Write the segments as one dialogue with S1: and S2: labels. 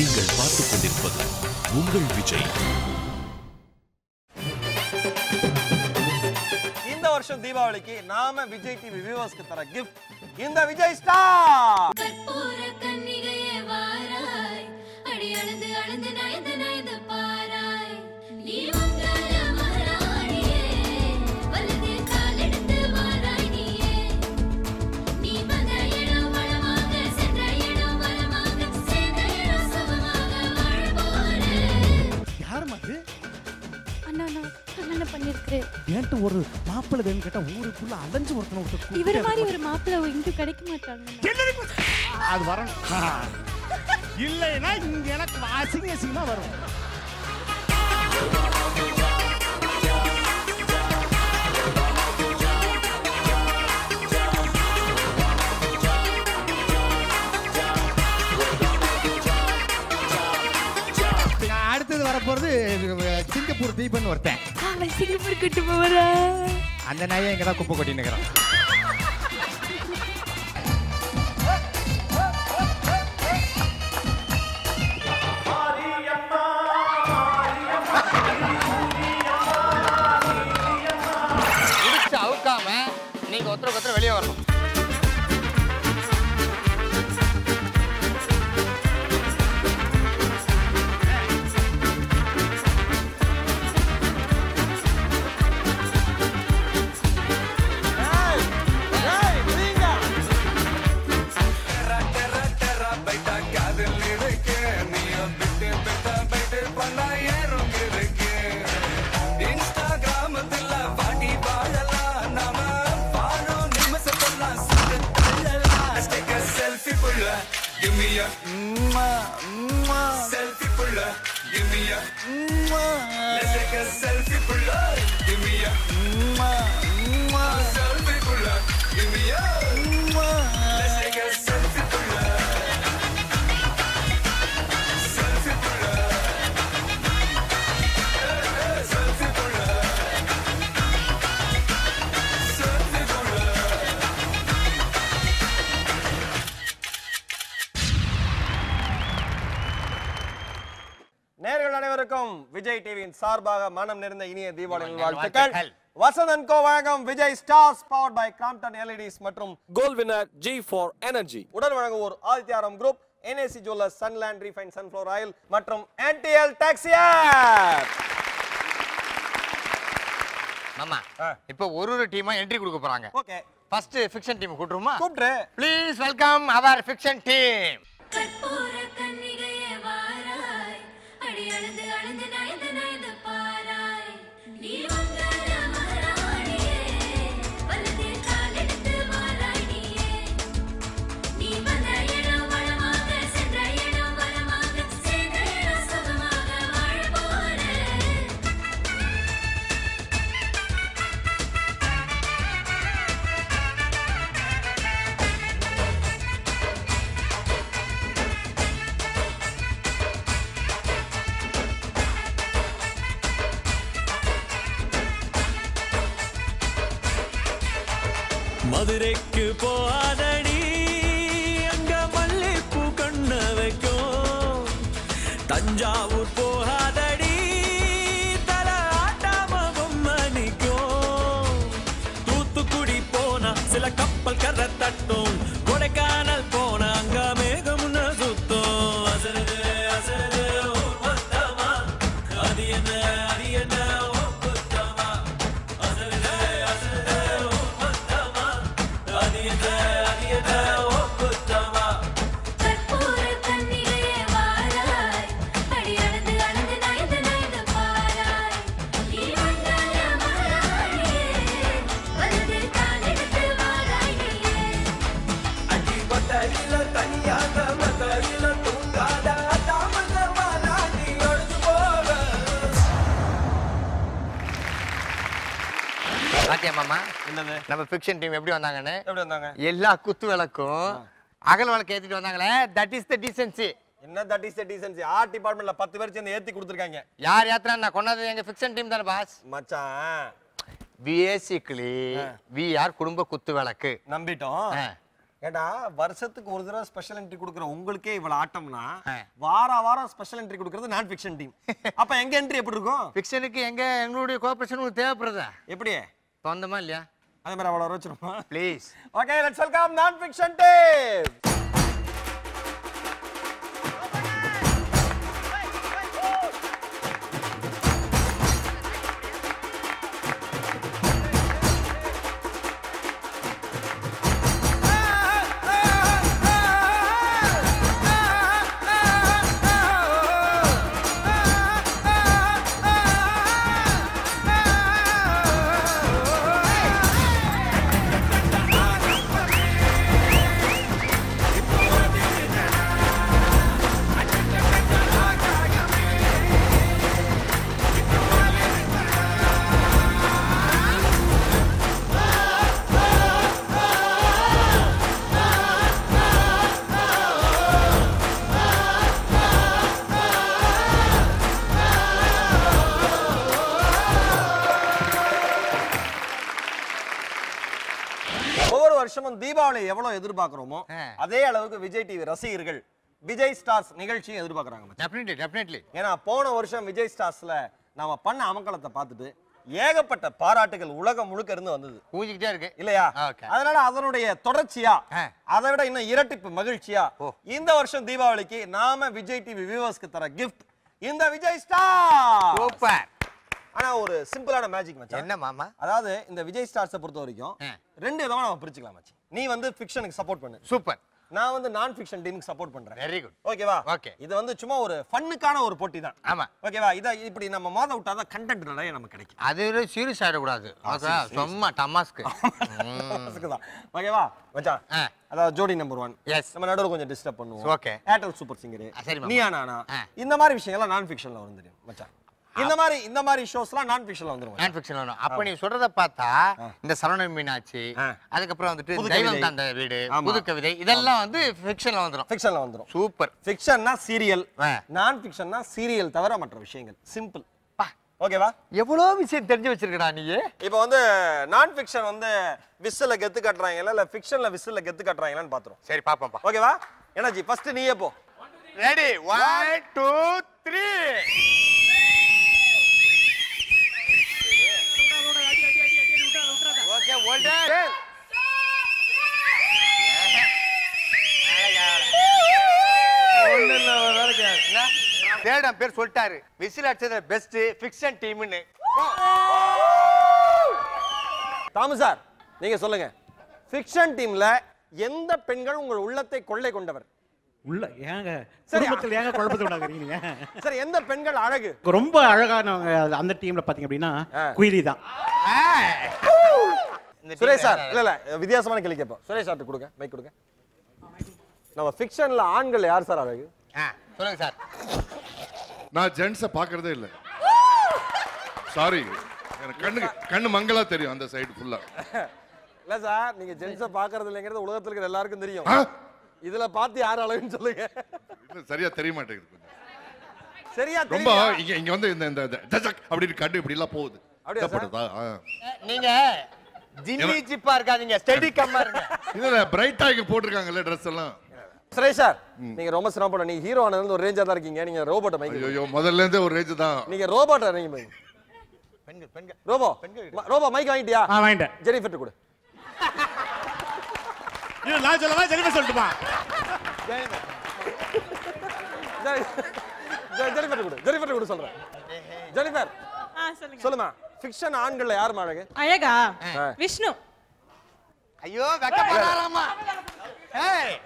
S1: நீங்கள் பார்த்துக் கொண்டிருப்பது உங்கள் விஜய்.
S2: இந்த வருஷம் தீபாவளிக்கு நாம விஜய் டிவி வியூவர்ஸ்க்கு தர கிஃப்ட் இந்த விஜய் ஸ்டார்.
S3: கற்பூர கன்னிகையே வாராய், அடி அளந்து அளந்து நயந்து நயந்து பாராய். நீ மங்கள மகாராணியே, வலது கால் எடுத்து வாராய் நீயே. நீ வந்த இடம் வளமாக, சென்ற இடம் வளமாக, சேர்ந்த இடம் சுகமாக வாழ போறேன்.
S4: யார் மாது?
S5: அண்ணா நான் கல்யாணம் பண்ணிருக்கிறேன்.
S4: ஏன்ட்டு ஒரு மாப்பிள்ளை வேணும் கேட்டா ஊருக்குள்ள அலைஞ்சு ஒருத்தன
S5: இவர் மாதிரி ஒரு மாப்பிள்ளை இங்க கிடைக்க மாட்டாங்க.
S4: அது வரணும். இல்லைன்னா இங்க எனக்கு அசிங்க அசிங்கமா வரும். அடுத்தது வரப்போறது சிங்கப்பூர் தீபன் ஒருத்தன்.
S5: சிங்கப்பூர் கூட்டு போறா.
S4: அந்த நாயை எங்கதான் குப்பை கொட்டின்னு இருக்கிறான்.
S6: அவுக்காம நீங்க ஒருத்தருக்கு வெளியே வரணும்.
S7: Give me a selfie pulla. Give me a let's take a selfie pulla. Give me a selfie pulla. Give me a let's take a selfie pulla. Selfie pulla. Selfie pulla. Selfie pulla.
S2: நேயர்கள் அனைவருக்கும் விஜய் டிவியின் சார்பாக மனம் நிறைந்த இனிய தீபாவளி வாழ்த்துக்கள். Vasanth co வழங்கும் Vijay stars powered by Crompton LEDs மற்றும் கோல்ட் வின்னர் G4 எனர்ஜி உடன் வழங்குவோர் Adityaram group, NAC jewellers, Sunland refined sunflower oil மற்றும் NTL டாக்ஸி ஆப்.
S6: மாமா இப்போ ஒரு டீமா என்ட்ரி கொடுக்க போறாங்க.
S2: ஓகே,
S6: ஃபர்ஸ்ட் ஃபிக்ஷன் டீம் கூட்டுருமா?
S2: கூப்பிட்டு
S6: please welcome our fiction team.
S3: கற்பூர கன்னிகையே வாராய், அடி அளந்து அளந்து நயந்து நயந்து பாராய். நீ மங்கள மகாராணியே, வலது கால் எடுத்து வாராய் நீயே. நீ வந்த இடம் வளமாக, சென்ற இடம் வளமாக, சேர்ந்த இடம் சுகமாக வாழ போறேன்.
S8: மதுரைக்கு போகாதடி, அங்க மல்லிப்பூ கண்ண வைக்கும். தஞ்சாவூர் போகாதடி, தல ஆட்டாம பொம்மை நிக்கும். தூத்துக்குடி போனா சில கப்பல் கரை தட்டும். கொடைக்கானல் போனா அங்க மேகம் சுத்தும். அசருது அசருது ஊர் மொத்தமா, அது என்ன அது என்ன ஓ குத்தமா. அசருது அசருது ஊர் மொத்தமா, அது என்ன அது என்ன ஓ குத்தமா.
S3: கற்பூர கன்னிகையே வாராய், அடி அளந்து அளந்து நயந்து நயந்து பாராய். நீ மங்கள மகாராணியே, வலது கால் எடுத்து வாராய் நீயே.
S8: அடி பட்டரில தனியாக மதரில தூங்காத தாமதமானா நீ ஒழுது போக.
S6: பாத்தியா மாமா
S2: என்னது
S6: நம்ம ஃபிக்ஷன் டீம் எப்படி வந்தாங்கன்னு?
S2: எப்படி வந்தாங்க?
S6: எல்லா குத்து விளக்கும் அகல் விளக்கு ஏத்திட்டு வந்தாங்களே. That is the decency.
S2: என்ன that is the decency? Art டிபார்ட்மென்ட்ல 10 பேர் சேர்ந்து ஏத்தி கொடுத்திருக்காங்க.
S6: யார் ஏத்துறா? நான் கொண்டாது எங்க ஃபிக்ஷன் டீம் தானே பாஸ்.
S2: மச்சான்
S6: பேசிக்கலி வி ஆர் குடும்ப குத்து விளக்கு.
S2: நம்பிட்டோம். ஏண்டா வருஷத்துக்கு ஒரு தடவை ஸ்பெஷல் என்ட்ரி கொடுக்குற உங்களுக்கே இவ்வளவு ஆட்டம்னா வாரம் ஸ்பெஷல் என்ட்ரி கொடுக்கறது நான் ஃபிக்ஷன் டீம். அப்ப எங்க என்ட்ரி எப்படி இருக்கும்?
S6: ஃபிக்ஷனுக்கு எங்களுடைய கோஆபரேஷன் உங்களுக்கு தேவைப்படுதா?
S2: எப்படி
S6: சொந்தமா இல்லையா?
S2: அதே மாதிரி அவ்வளவு வச்சிருப்போம்.
S6: Please.
S2: Okay, let's welcome non fiction team. வருஷமும் தீபாவளி எவ்வளவு எதிர்பார்க்கிறோமோ அதே அளவுக்கு விஜய் டிவி ரசிகர்கள் விஜய் ஸ்டார்ஸ் நிகழ்ச்சியை எதிர்பார்க்கறாங்க.
S6: டெஃபினெட்லி.
S2: ஏன்னா போன வருஷம் விஜய் ஸ்டார்ஸ்ல நாம பண்ண அமக்கலத்தை பார்த்துட்டு ஏகப்பட்ட பாராட்டுகள் உலகம் முழுக்க இருந்து வந்தது.
S6: பூஜிக்கிட்டே இருக்கு
S2: இல்லையா? அதனால அதனுடைய தொடர்ச்சியா அதை விட இன்னும் இரட்டிப்பு மகிழ்ச்சியா இந்த வருஷம் தீபாவளிக்கு நாம விஜய் டிவி வியூவர்ஸ்க்கு தர கிஃப்ட் இந்த விஜய் ஸ்டார்.
S6: சூப்பர்.
S2: ஆனா ஒரு சிம்பிளான மேஜிக் மச்சான்.
S6: என்ன மாமா?
S2: அதாவது இந்த விஜய் ஸ்டார்ஸை பொறுத்த வரைக்கும் ரெண்டு விதமா நம்ம பிரிச்சுக்கலாம் மச்சி. நீ வந்து ஃபிக்ஷனுக்கு சப்போர்ட் பண்ணு.
S6: சூப்பர்.
S2: நான் வந்து நான் ஃபிக்ஷன் டீமுக்கு சப்போர்ட் பண்றேன்.
S6: Very good.
S2: ஓகேவா?
S6: ஓகே.
S2: இது வந்து சும்மா ஒரு ஃபன்னுக்கான ஒரு போட்டி தான்.
S6: ஆமா.
S2: ஓகேவா? இத இப்படி நம்ம மோத விட்டாதான் கண்டென்ட் நிறைய நமக்கு கிடைக்கும்.
S6: அது ஒரு சீரியஸ் ஆயிட கூடாது. சும்மா டமாஸ்க்கு.
S2: ஓகேவா மச்சான்? அதாவது ஜோடி நம்பர் 1.
S6: எஸ்.
S2: நம்ம நடுவுல கொஞ்சம் டிஸ்டர்ப் பண்ணுவோம்.
S6: Okay.
S2: Airtel super singer. Neeya Naana? இந்த மாதிரி விஷயங்கள்லாம் நான் ஃபிக்ஷன்ல வரும் தெரியும் மச்சான். இந்த மாதிரி ஷோஸ்லாம் நான் ஃபிக்ஷன்ல வந்துரும்.
S6: நான் ஃபிக்ஷன்ல வரும். அப்ப நீ சொல்றத பார்த்தா இந்த சரவணன் மீனாட்சி அதுக்கு அப்புறம் வந்துட்டு தெய்வம் தந்த வீடு புது கவிதை இதெல்லாம் வந்து ஃபிக்ஷன்ல வந்துரும்.
S2: சூப்பர். ஃபிக்ஷன்னா சீரியல், நான் ஃபிக்ஷன்னா சீரியல் தவிர மற்ற விஷயங்கள். சிம்பிள். ஓகேவா?
S6: எவ்வளவு விஷயம் தெரிஞ்சு வச்சிருக்கடா நீ.
S2: இப்போ வந்து நான் ஃபிக்ஷன் வந்து விசில்ல கெத்து கட்டுறாங்களா இல்ல ஃபிக்ஷன்ல விசில்ல கெத்து கட்டுறாங்களான்னு பாத்துறோம்.
S6: சரி பாப்போம்பா.
S2: ஓகேவா? எனர்ஜி ஃபர்ஸ்ட் நீயே போ.
S6: ரெடி 1 2 3. Okay holder. தேடம் பேர் சொல்லிட்டாரு. விசில் அடிச்சது பெஸ்ட் ஃபிக்ஷன் டீம்னு.
S2: தாமு சார் நீங்க சொல்லுங்க. ஃபிக்ஷன் டீம்ல எந்த பெண்கள் உங்கள் உள்ளத்தை கொள்ளை கொண்டவர்?
S4: உள்ள ஏங்க குடும்பத்துல ஏங்க குழப்பத்தை உண்டாக்குறீங்க?
S2: சரி, எந்த பெண்கள் அழகு?
S4: ரொம்ப அழகானவங்க அந்த டீம்ல பாத்தீங்க அப்படின்னா குயிலி தான்.
S2: சுரேஷ் சார் இல்ல வித்தியாசமான கேள்வி கேட்போம். சுரேஷ் சார் கொடுங்க, மைக் கொடுங்க. நம்ம ஃபிக்ஷன்ல ஆண்கள் யார் சார் அழகு?
S6: சொல்லுங்க சார்.
S9: நான் ஜென்ஸை பார்க்கறதே இல்லை. சாரி, எனக்கு கண்ணு மங்களா தெரியும் அந்த சைடு ஃபுல்லா.
S2: இல்ல சார், நீங்க ஜென்ஸை பார்க்கறது இல்லைங்கிறது உலகத்துல இருக்கிற எல்லாருக்கும் தெரியும். இதுல பார்த்து யார் அழகுன்னு சொல்லுங்க.
S9: சரியா தெரிய மாட்டேங்குது.
S2: சரியா
S9: ரொம்ப இங்க வந்து இந்த அப்படி கண்டு இப்படி எல்லாம் போகுது.
S6: நீங்க ஜில்லி ஜிப்பா இருக்காதீங்க, ஸ்டெடி கம்மா இருங்க.
S9: இதுல பிரைட்டா இங்க போட்டுருக்காங்கல்ல Dress எல்லாம்.
S2: சுரேஷ் சார் நீங்க ரொம்ப சிரமப்பட. நீங்க ஹீரோ ஆனதுல ஒரு ரேஞ்சா தான் இருக்கீங்க. நீங்க ரோபோட் மைக்.
S9: ஐயோ முதல்ல இருந்தே ஒரு ரேஞ்ச் தான்.
S2: நீங்க ரோபோட் நீங்க மைக். பெண்கள் ரோபோ மைக் வாங்கிட்டியா?
S4: வாங்கிட்டேன்.
S2: ஜெனிஃபர் கொடு.
S4: இது நான் சொல்லவா ஜெனிஃபர் சொல்லட்டுமா?
S2: ஜெனிஃபர் கொடு சொல்றேன். ஜெனிஃபர் சொல்லுமா, ஃபிக்ஷன் ஆண்கள்ல யார் அழகு?
S5: அழகா? விஷ்ணு.
S6: ஐயோ வெக்கப்படாராமா.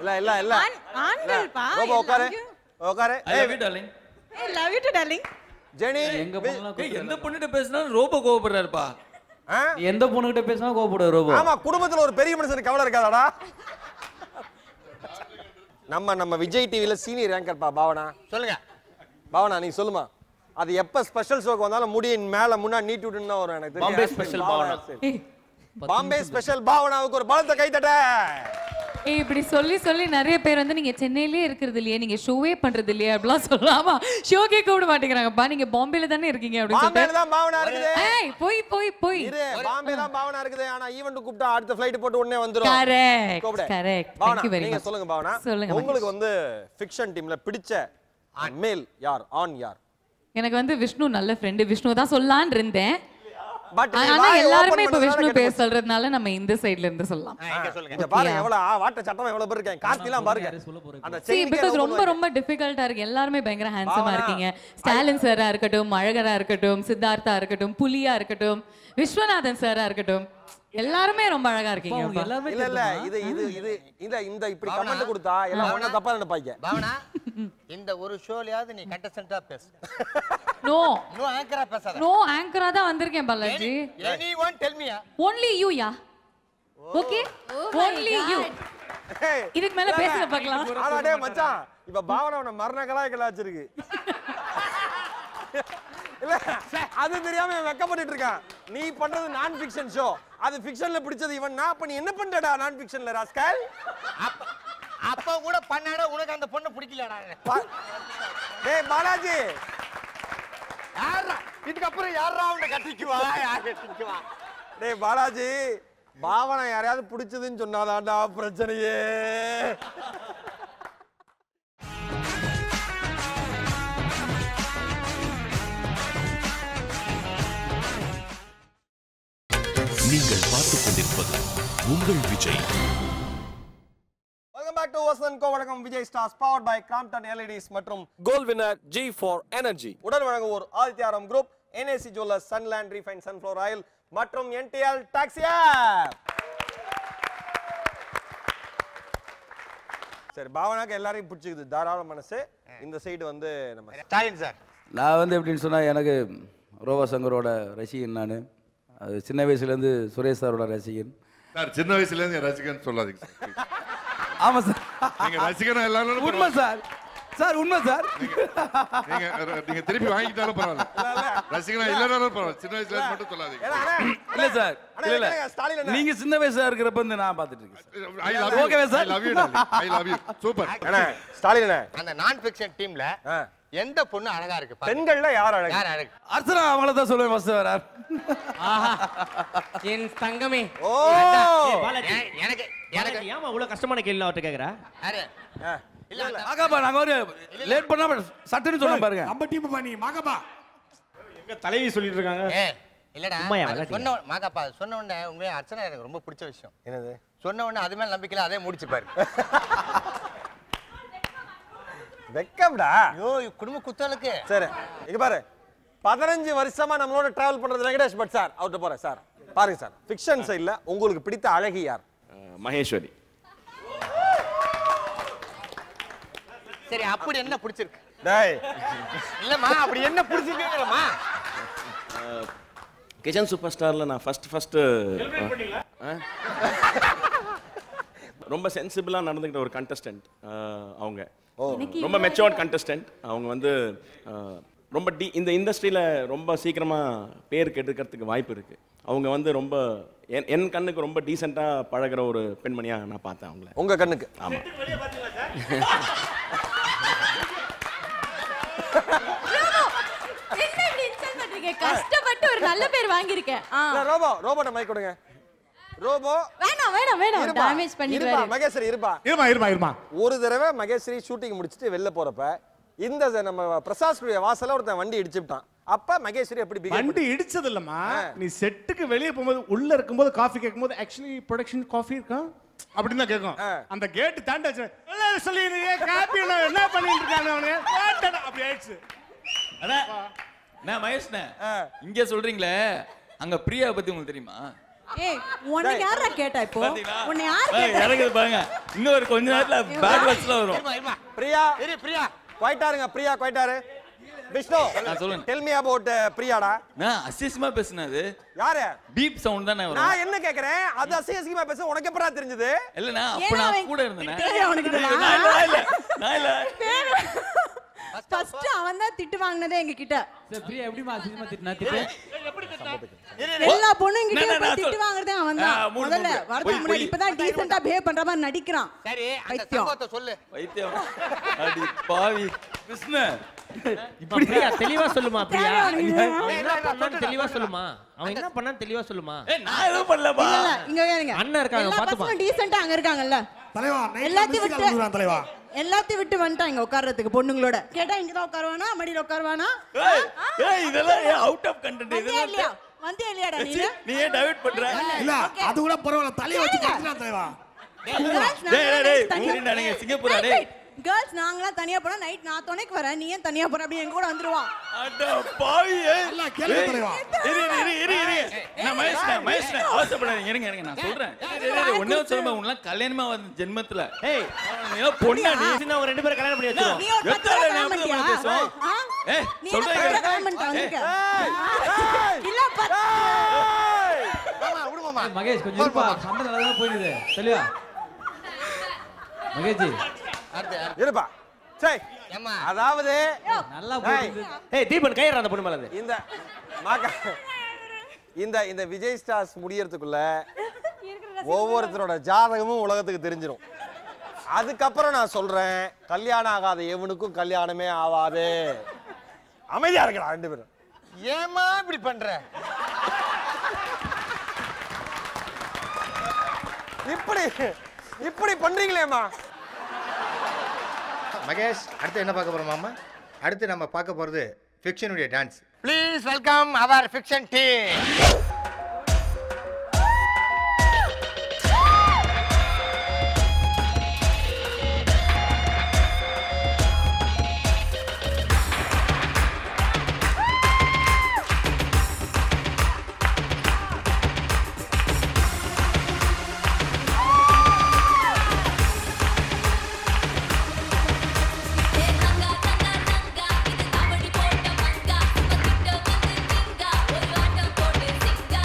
S2: இல்ல
S5: ஆண்கள் பா.
S2: ரோபோ உட்காரு.
S10: ஐ love you darling.
S5: I love you to darling.
S2: Jenny
S10: எங்க பொண்ணுலாம் எந்த பொண்ணுகிட்ட பேசினாலும் ரோபோ கோவப்படுறாருப்பா. எந்த பொண்ணுகிட்ட பேசினாலும் கோவப்படுறாரு ரோபோ.
S2: ஆமா, குடும்பத்துல ஒரு பெரிய மனுஷனுக்கு கவலை இருக்காதாடா? நம்ம விஜய் டிவில சீனியர் ஆங்கர் பா பாவனா.
S6: சொல்லுங்க
S2: பாவனா, நீ சொல்லுமா. அது எப்ப ஸ்பெஷல் ஷோக்கு வந்தாலும் முடியின் மேல முன்னாடி நீட்டி விட்டுன்னு வரும். எனக்கு
S10: பாம்பே ஸ்பெஷல் பாவனா.
S2: பாம்பே ஸ்பெஷல் பாவனாவுக்கு ஒரு பலத்த கை தட்ட.
S11: இப்படி சொல்லி சொல்லி நிறைய பேர் வந்து நீங்க சென்னையிலேயே இருக்கிறது இல்லையே, நீங்க ஷோவே பண்றது இல்லையே அப்படிலாம் சொல்லாமா ஷோக்கே கூப்பிட மாட்டேங்கிறாங்கப்பா. நீங்க பாம்பேல தானே இருக்கீங்க அப்படின்னு
S2: பாம்பேல தான் பாவனா இருக்குது.
S11: ஏய் போய் போய் போய்
S2: இரு, பாம்பேல தான் பாவனா இருக்குது. ஆனா ஈவென்ட் கூப்பிட்டா அடுத்த ஃளைட் போட்டு உடனே வந்துரும்.
S11: Correct correct.
S2: Thank you very much. சொல்லுங்க பாவனா. உங்களுக்கு வந்து ஃபிக்ஷன் டீம்ல பிடிச்ச மேல் யார், ஆண் யார்?
S11: எனக்கு வந்து விஷ்ணு நல்ல ஃப்ரெண்ட். விஷ்ணு தான் சொல்லலாம்னு இருந்தேன்.
S2: ஆனா
S11: எல்லாரும் இப்ப விஷ்ணு பேர் சொல்றதுனால நம்ம இந்த சைடுல இருந்து சொல்லலாம்.
S2: இங்க பாருங்க எவ்வளவு வாட்ட சட்டமா எவ்வளவு பேர் இருக்காங்க. கார்த்திலாம் பாருங்க. அந்த
S11: செயின் because ரொம்ப ரொம்ப டிஃபிகல்ட்டா இருக்கு. எல்லாரும் பயங்கர ஹேண்ட்ஸமா இருக்கீங்க. ஸ்டாலின் சாரா இருக்கட்டும், அழகரா இருக்கட்டும், சித்தார்த்தா இருக்கட்டும், புலியா இருக்கட்டும், விஸ்வநாதன் சாரா இருக்கட்டும், எல்லாரும் ரொம்ப அழகா இருக்கீங்க.
S2: இல்ல இல்ல இது இது இது இல்ல இந்த இப்படி கமெண்ட் கொடுத்தா எல்லாம் ஒண்ணா தப்பா நினைப்பாங்க.
S6: பாவனா இந்த ஒரு ஷோலயாவது நீ கண்டஸ்டன்ட்டா பேசு.
S11: நோ
S6: நோ ஆங்கரா பேசாத.
S11: நோ ஆங்கரா தான் வந்திருக்கேன் Balaji.
S6: anyone tell me
S11: only you yeah. Okay only you. இதுக்கு மேல பேசுங்க பார்க்கலாம்.
S2: ஆனா டேய் மச்சான் இப்ப பாவனாவன மரணகலா கலாச்சிருக்கு. இல்ல அது தெரியாம வெக்கப்பட்டுட்டு இருக்கான். நீ பண்றது நான் ஃபிக்ஷன் ஷோ, அது ஃபிக்ஷன்ல பிடிச்சது இவன். நான் அப்ப நீ என்ன பண்றடா நான் ஃபிக்ஷன்ல ராஸ்கல்?
S6: அப்ப கூட பண்ணாட உனக்கு அந்த பொண்ணு பிடிக்கலடா.
S2: டேய் பாலாஜி
S6: யாரா இதுக்கு அப்புறம் யாரா அவனை கட்டிக்குவா? யார் கட்டிக்குவா?
S2: டேய் பாலாஜி பாவனா யாரையாவது பிடிச்சதுன்னு சொன்னாதான்டா பிரச்சனையே.
S1: நீங்கள் பார்த்துக் கொண்டிருப்பது உங்கள் Vijay.
S2: Welcome back to Vasanth co வணக்கம் Vijay stars powered by Crompton LEDs மற்றும் gold winner G for Energy. உடன் வழங்குவோர் Adityaram group, NAC jewellers, Sunland refine sunflower oil மற்றும் NTL டாக்ஸி ஆப். சரி பாவனாக்கு எல்லாரையும் பிடிச்சிக்குது, தாராள மனசு. இந்த சைடு வந்து நம்ம
S6: ஸ்டாலின் சார்.
S10: நான் வந்து எப்படின்னு சொன்னா எனக்கு ரோபா சங்கரோட ரசிகன். நான் அது சின்ன வயசுலேருந்து சுரேஷ் சாரோட ரசிகன்.
S9: சார் சின்ன வயசுலேருந்து என் ரசிகன் சொல்லாதீங்க சார்.
S10: ஆமா சார்,
S9: நீங்க ரசிகனா எல்லாரும்
S10: உண்மை சார். சார் உண்மை சார்.
S9: நீங்க திருப்பி வாங்கிட்டாலும் பரவாயில்ல, ரசிகனா இல்லனாலும் பரவாயில்ல, சின்ன வயசுல மட்டும் சொல்லாதீங்க.
S10: இல்ல சார், இல்ல நீங்க சின்ன வயசா இருக்கிறப்ப வந்து நான் பார்த்துட்டு இருக்கேன்.
S9: I love you.
S10: ஓகேவா sir?
S9: I love you. I love you. Super.
S2: அண்ணா ஸ்டாலின்
S6: அந்த நான் ஃபிக்ஷன் டீம்ல எந்த பொண்ணு அழகா இருக்கு பாரு.
S2: பெண்கள்ல யார் அழகு?
S6: யார் அழகு?
S10: அர்ச்சனா அவங்கள தான் சொல்லுவேன் ஃபர்ஸ்ட் வரார்.
S12: ஆஹா என் தங்கமே.
S2: ஓ
S12: பாலாஜி
S6: எனக்கு
S12: எனக்கு ஏமா இவ்வளவு கஷ்டமான கேள்வி அவர்ட்ட கேக்குறா?
S6: அரே
S10: இல்ல மாகாபா நாங்க ஒரு லேட் பண்ணாம சட்டுன்னு சொன்ன பாருங்க.
S4: நம்ம டீம் பண்ணி மாகாபா
S12: எங்க தலைவி சொல்லிட்டு இருக்காங்க.
S6: இல்லடா சொன்ன மாகாபா சொன்ன உடனே உண்மையா அர்ச்சனா எனக்கு ரொம்ப பிடிச்ச விஷயம்.
S2: என்னது?
S6: சொன்ன உடனே அது மேல நம்பிக்கையில அதே முடிச்சு பாரு.
S2: வெக்கம்டா.
S6: ஐயோ குடும்ப குத்தலுக்கு.
S2: சரி இங்க பாரு, 15 வருஷமா நம்மளோட டிராவல் பண்றது வெங்கடேஷ் பட் சார் அவர்ட்ட போறேன் சார். பாருங்க சார், ஃபிக்ஷன் சைடுல உங்களுக்கு பிடித்த அழகி யார்?
S13: மகேஸ்வரி.
S6: சரி அப்படி என்ன பிடிச்சிருக்கு?
S2: டேய்
S6: இல்லம்மா அப்படி என்ன பிடிச்சிருக்குங்கம்மா?
S13: கிச்சன் சூப்பர் ஸ்டார்ல நான் ஃபர்ஸ்ட் ரொம்ப சென்சிபிளா நடந்துக்கிட்ட ஒரு கண்டஸ்டன்ட் அவங்க. ரொம்ப மெச்சூர்ட் கண்டஸ்டன்ட் அவங்க. வந்து ரொம்ப இந்த இண்டஸ்ட்ரியில ரொம்ப சீக்கிரமா பேர் கெடுக்கிறதுக்கு வாய்ப்பு இருக்கு. அவங்க வந்து ரொம்ப என் கண்ணுக்கு ரொம்ப டீசெண்டா பழகுற ஒரு பெண்மணியா நான் பார்த்தேன் அவங்கள.
S2: உங்க கண்ணுக்கு?
S13: ஆமா.
S11: என்ன இப்படி இன்சல்ட் பண்றீங்க? கஷ்டப்பட்டு ஒரு நல்ல பேர் வாங்கியிருக்கேன்.
S2: ரோபோட்ட மைக் கொடுங்க. ரோபோ
S11: வேணாம் வேணாம் வேணாம், டேமேஜ் பண்ணிடுவாரு.
S2: மகேஸ்வரி இருப்பா.
S4: இருமா
S2: ஒரு தடவை மகேஸ்வரி ஷூட்டிங் முடிச்சிட்டு வெளில போறப்ப இந்த நம்ம பிரசாத் ஸ்டுடியோ வாசல்ல ஒருத்தன் வண்டி இடிச்சுட்டான். அப்ப மகேஸ்வரி எப்படி பிஹேவ்?
S4: வண்டி இடிச்சது இல்லம்மா, நீ செட்டுக்கு வெளிய போகும்போது உள்ள இருக்கும்போது காஃபி கேக்கும்போது ஆக்சுவலி ப்ரொடக்ஷன் காஃபி இருக்கா அப்படின்னு தான் கேட்கும். அந்த கேட் தாண்டாச்சு சொல்லி காபி என்ன பண்ணிட்டு இருக்காங்க அவனே அப்படி ஆயிடுச்சு.
S10: அண்ணா நான் மகேஷ்ண்ணே இங்க சொல்றீங்களே, அங்க பிரியா பத்தி உங்களுக்கு தெரியுமா?
S5: ஏய் உன்னை யாரா கேட்டா இப்போ? உன்னை யார் கேட்டா?
S10: எனக்கு பாருங்க இன்னும் ஒரு கொஞ்ச நேரத்துல பேட் வாட்ச்ல வரும்.
S2: பிரியா பிரியா குவைட்டாருங்க. பிரியா குவைட்டாரு. விஷ்ணு
S10: சொல்லுங்க.
S2: டெல் மீ அபௌட் பிரியாடா.
S10: நான் அசிஸ்மா பேசுனது
S2: யாரு?
S10: பீப் சவுண்ட் தானே வரும்.
S2: நான் என்ன கேக்குறேன், அது அசிஸ்மா பேச உனக்கு எப்பறா தெரிஞ்சது?
S10: இல்லனா அப்ப நான் கூட இருந்தேனே.
S5: நான் இல்ல ஃபர்ஸ்ட் அவன் தான் திட்டு வாங்குனதே எங்க கிட்ட.
S10: சரி பிரியா எப்படிமா அசிஸ்மா திட்டுனா? திட்டு
S5: எல்லா பொண்ணுங்கிட்டயும் போய் திட்டு வாங்குறதே அவன் தான். முதல்ல வரதுக்கு முன்னாடி இப்பதான் டீசென்ட்டா பிஹேவ் பண்ற மாதிரி நடிக்கிறான்.
S6: சரி அந்த
S5: பைத்தியம்.
S6: சம்பவத்தை சொல்லு.
S10: வைத்தியம் அடி பாவி கிருஷ்ண
S12: பிரியா தெளிவா சொல்லுமா பிரியா
S5: தேவை உனக்கு.
S12: அவன் என்ன பண்ணான்னு தெளிவா சொல்லுமா அவன் என்ன பண்ணான்னு தெளிவா சொல்லுமா
S10: நான் எதுவும் பண்ணலப்பா
S5: இல்ல, இல்ல, இங்க வேணுங்க.
S12: அண்ணன் இருக்காங்க,
S5: எல்லா
S12: பாத்துப்பா.
S5: பசங்களும் டீசென்ட்டா அங்க இருக்காங்கல்ல.
S14: தலைவா
S5: எல்லாத்தையும் விட்டு எல்லாத்தையும் விட்டு வந்துட்டான் இங்க உட்கார்றதுக்கு பொண்ணுங்களோட. கேட்டா இங்கதான் உட்காருவானா, மடியில உட்காருவானா?
S10: ஏய் இதெல்லாம் அவுட் ஆஃப் கண்டென்ட்
S5: வந்தியா இல்லையா?
S10: இதெல்லாம்
S5: வந்தியா இல்லையாடா நீ?
S10: நீ ஏன் டைவர்ட் பண்ற
S14: இல்ல அது கூட பரவாயில்ல தலைய வச்சு கட்டினா தலைவா.
S10: நீங்க சிங்கப்பூரா டேய்
S5: கேர்ள்ஸ் நாங்கலாம் தனியா போனா நைட் நான் துணைக்கு வரேன், நீ ஏன் தனியா போற? அப்படி எங்க கூட வந்துருவான்.
S10: அட பாவி
S14: எல்லாம் கேளு தலைவா.
S10: இரு நான் மகேஷ் அவசரப்படாதீங்க இருங்க நான் சொல்றேன் ஒண்ணே சொல்லுமா உன்ன கல்யாணமா வந்த ஜென்மத்துல
S12: ஏய்
S10: நீ பொண்ணா நீ
S12: சின்ன ஒரு ரெண்டு பேரும் கல்யாணம் பண்ணி வச்சிரோம்
S5: நீ ஒரு பத்து ரூபா காமெண்டியா?
S10: ஏய்
S5: நீ
S10: சொல்றேன்
S5: என்ன காமெண்ட் வந்திருக்க? இல்ல பத்து.
S6: மாமா விடு மாமா.
S15: மகேஷ் கொஞ்சம் இருப்பா சண்டை நல்லா தான் போயிடுது தெளிவா மகேஷ்ஜி
S2: இருப்பா சரி
S6: ஏம்மா
S2: அதாவது
S15: நல்லா போயிடுது
S12: ஏய் தீபன் கையற அந்த பொண்ணு மேல இருந்து
S2: இந்த மாக்கா இந்த விஜய் ஸ்டார்ஸ் முடியறதுக்குள்ள ஒவ்வொருத்தரோட ஜாதகமும் உலகத்துக்கு தெரிஞ்சிடும். அதுக்கப்புறம் நான் சொல்றேன் கல்யாணம் ஆகாத எவனுக்கும் கல்யாணமே ஆகாது. அமைதியா இருக்கலாம் ரெண்டு பேரும்.
S6: ஏமா இப்படி பண்ற?
S2: இப்படி பண்றீங்களேம்மா.
S6: மகேஷ் அடுத்து என்ன பார்க்க போறோம் மாமா? அடுத்து நம்ம பார்க்க போறது ஃபிக்ஷனுடைய dance. Please welcome our fiction team.
S3: நங்கா நங்கா இது கபடி போட்ட மங்கா கிட்ட வந்து நிங்கா ஒரு ஆட்டம் போட்டு சிங்கா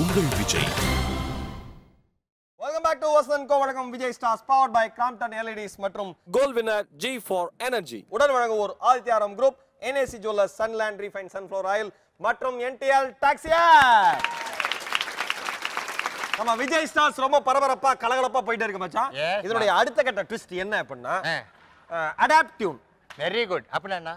S1: உங்கள் Vijay.
S2: Welcome back to Vasan Ko Vadakam Vijay Stars powered by Crompton LEDs மற்றும் Gold Winner G for Energy. உடன் வழங்குவோர் Adityaram group, NAC Jewelers, Sunland Refined Sunflower Oil மற்றும் NTL Taxier. நம்ம விஜய் ஸ்டார்ஸ் ரொம்ப பரபரப்பா கலகலப்பா போயிட்டே இருக்கு மச்சான். இதனுடைய அடுத்த கட்ட ட்விஸ்ட் என்ன அப்படின்னா அடாப்ட் டியூன்.
S6: Very good. அப்படினா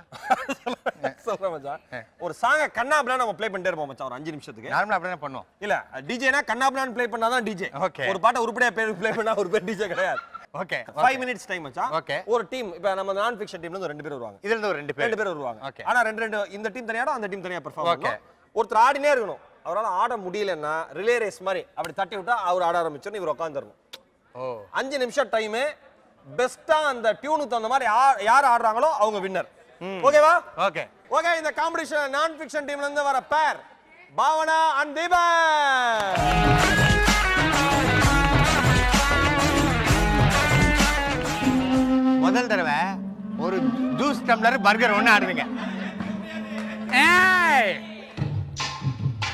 S2: சொல்றேன் மச்சான். ஒரு சாங்க கண்ணாப்லாம் நம்ம ப்ளே பண்ணிட்டே இருப்போம் மச்சான் ஒரு 5 நிமிஷத்துக்கு.
S6: நார்மலா அப்படியே பண்ணுவோம்.
S2: இல்ல டிஜேனா கண்ணாப்லாம் ப்ளே பண்ணாதான் டிஜே. ஒரு பாட்ட உருப்படியா ப்ளே பண்ணா ஒரு பேர் டிஜே கிடையாது.
S6: ஓகே
S2: 5 மினிட்ஸ் டைம் மச்சான். ஒரு டீம் இப்ப நம்ம நான் ஃபிக்ஷன் டீம்ல இருந்து 2 பேர் வருவாங்க.
S6: இதுல இருந்து ஒரு 2 பேர்
S2: வருவாங்க. ஆனா ரெண்டு இந்த டீம் தனியாடா அந்த டீம் தனியா பெர்ஃபார்ம் பண்ணும். ஒருத்தர் ஆடினே இருக்கணும். அவரால ஆட முடியலன்னா ரிலே ரேஸ் மாதிரி அப்படி தட்டி விட்டா அவர் ஆட ஆரம்பிச்சோன்னு இவர் உட்கார்ந்துறணும். 5 நிமிஷம் டைம் பெஸ்டா அந்த டியூனுக்கு தகுந்த மாதிரி யார் ஆடுறாங்களோ அவங்க வின்னர். ஓகேவா?
S6: ஓகே.
S2: ஓகே, இந்த காம்படிஷன் நான் ஃபிக்ஷன் டீம்ல இருந்து வர பேர் பாவனா அண்ட் தீபன்.
S6: முதல் தடவை ஒரு ஜூஸ் டம்ளர் பர்கர் ஒண்ணு ஆடுவீங்க. ஏய்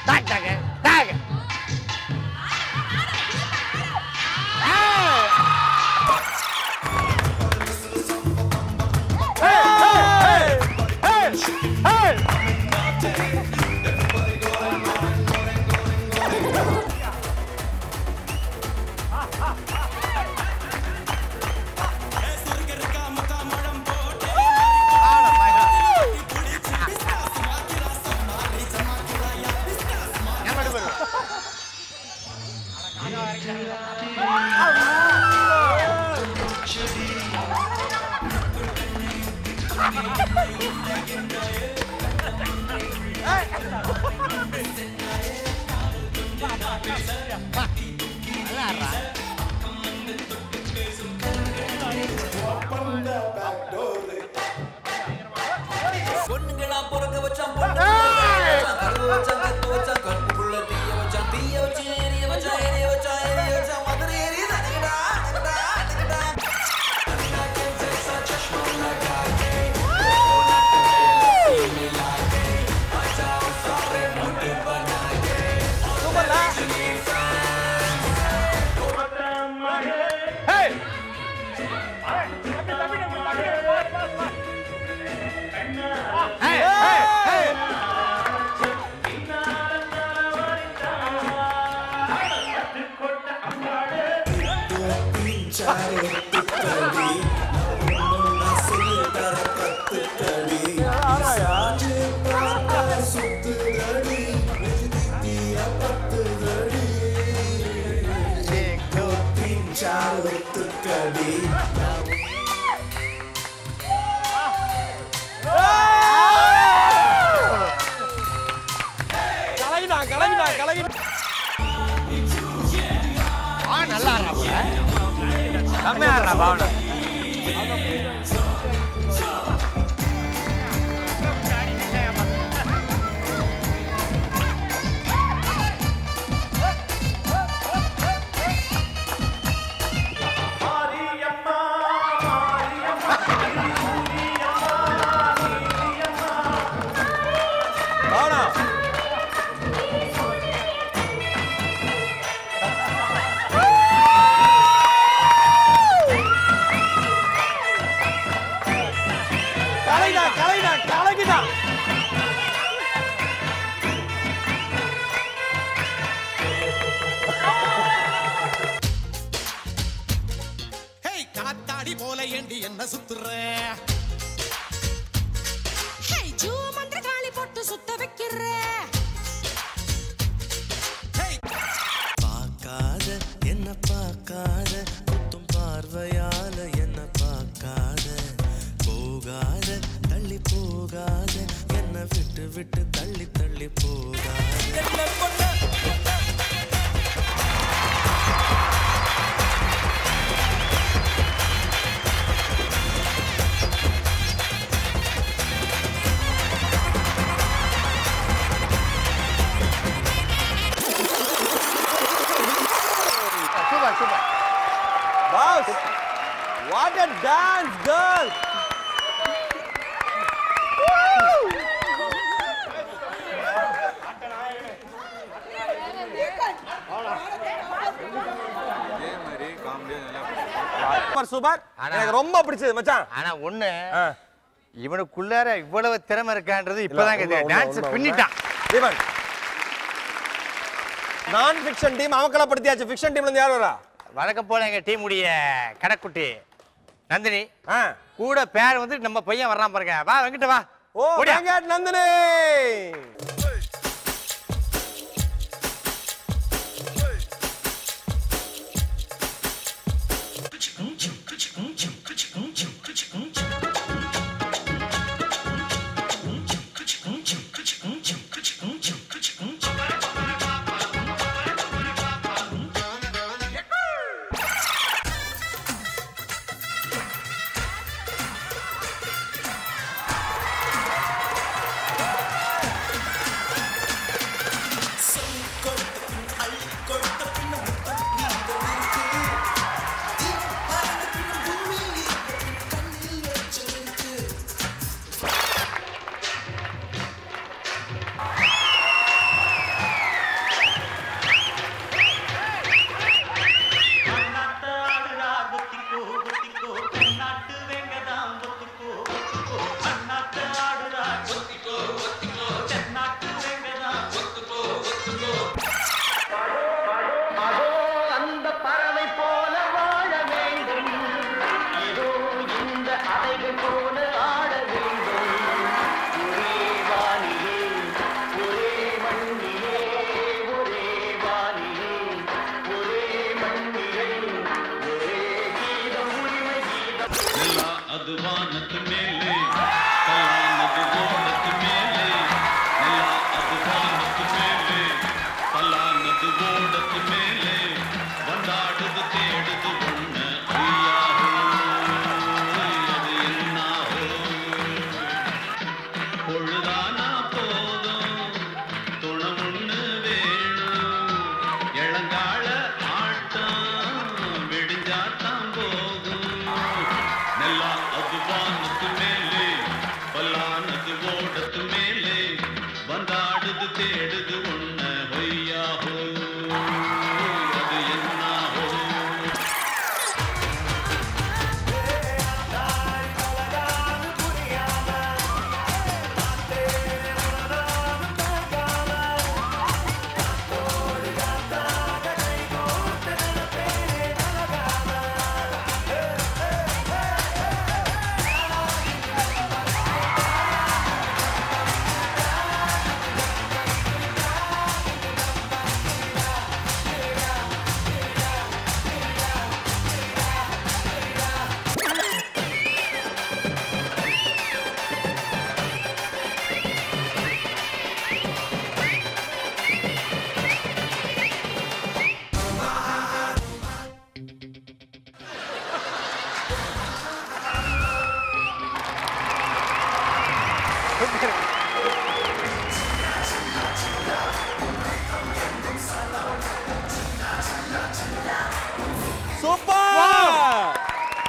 S6: டாக் டாக் டாக். நல்லா ஆடுறா பாவனா.
S16: என்ன சுத்துற ஜூ மந்திர காளி போட்டு சுத்த வைக்கிற
S7: பார்க்காத என்ன பார்க்காத குத்தும் பார்வையால என்ன பார்க்காத போகாத தள்ளி போகாத என்ன விட்டு விட்டு தள்ளி தள்ளி போகாத
S2: Boss, what a dance, girl! Super எனக்கு ரொம்ப பிடிச்சது மச்சான்.
S6: ஆனா ஒண்ணு இவனுக்குள்ளார இவ்வளவு திறமை இருக்கான்றது இப்பதான் தெரியும். டான்ஸ் பின்னிட்டான்
S2: இவன். நான் ஃபிக்ஷன் டீம் அவங்களப்படுத்தியாச்சு. ஃபிக்ஷன் டீம்ல இருந்து யார் வரா?
S6: வழக்கம் போல எங்க டீம் உடைய கடைக்குட்டி நந்தினி கூட பேர் வந்து நம்ம பையன் வர்றான் பாருங்க. வா வெங்கட்ட வா.
S2: ஓ வெங்கட் நந்தினி.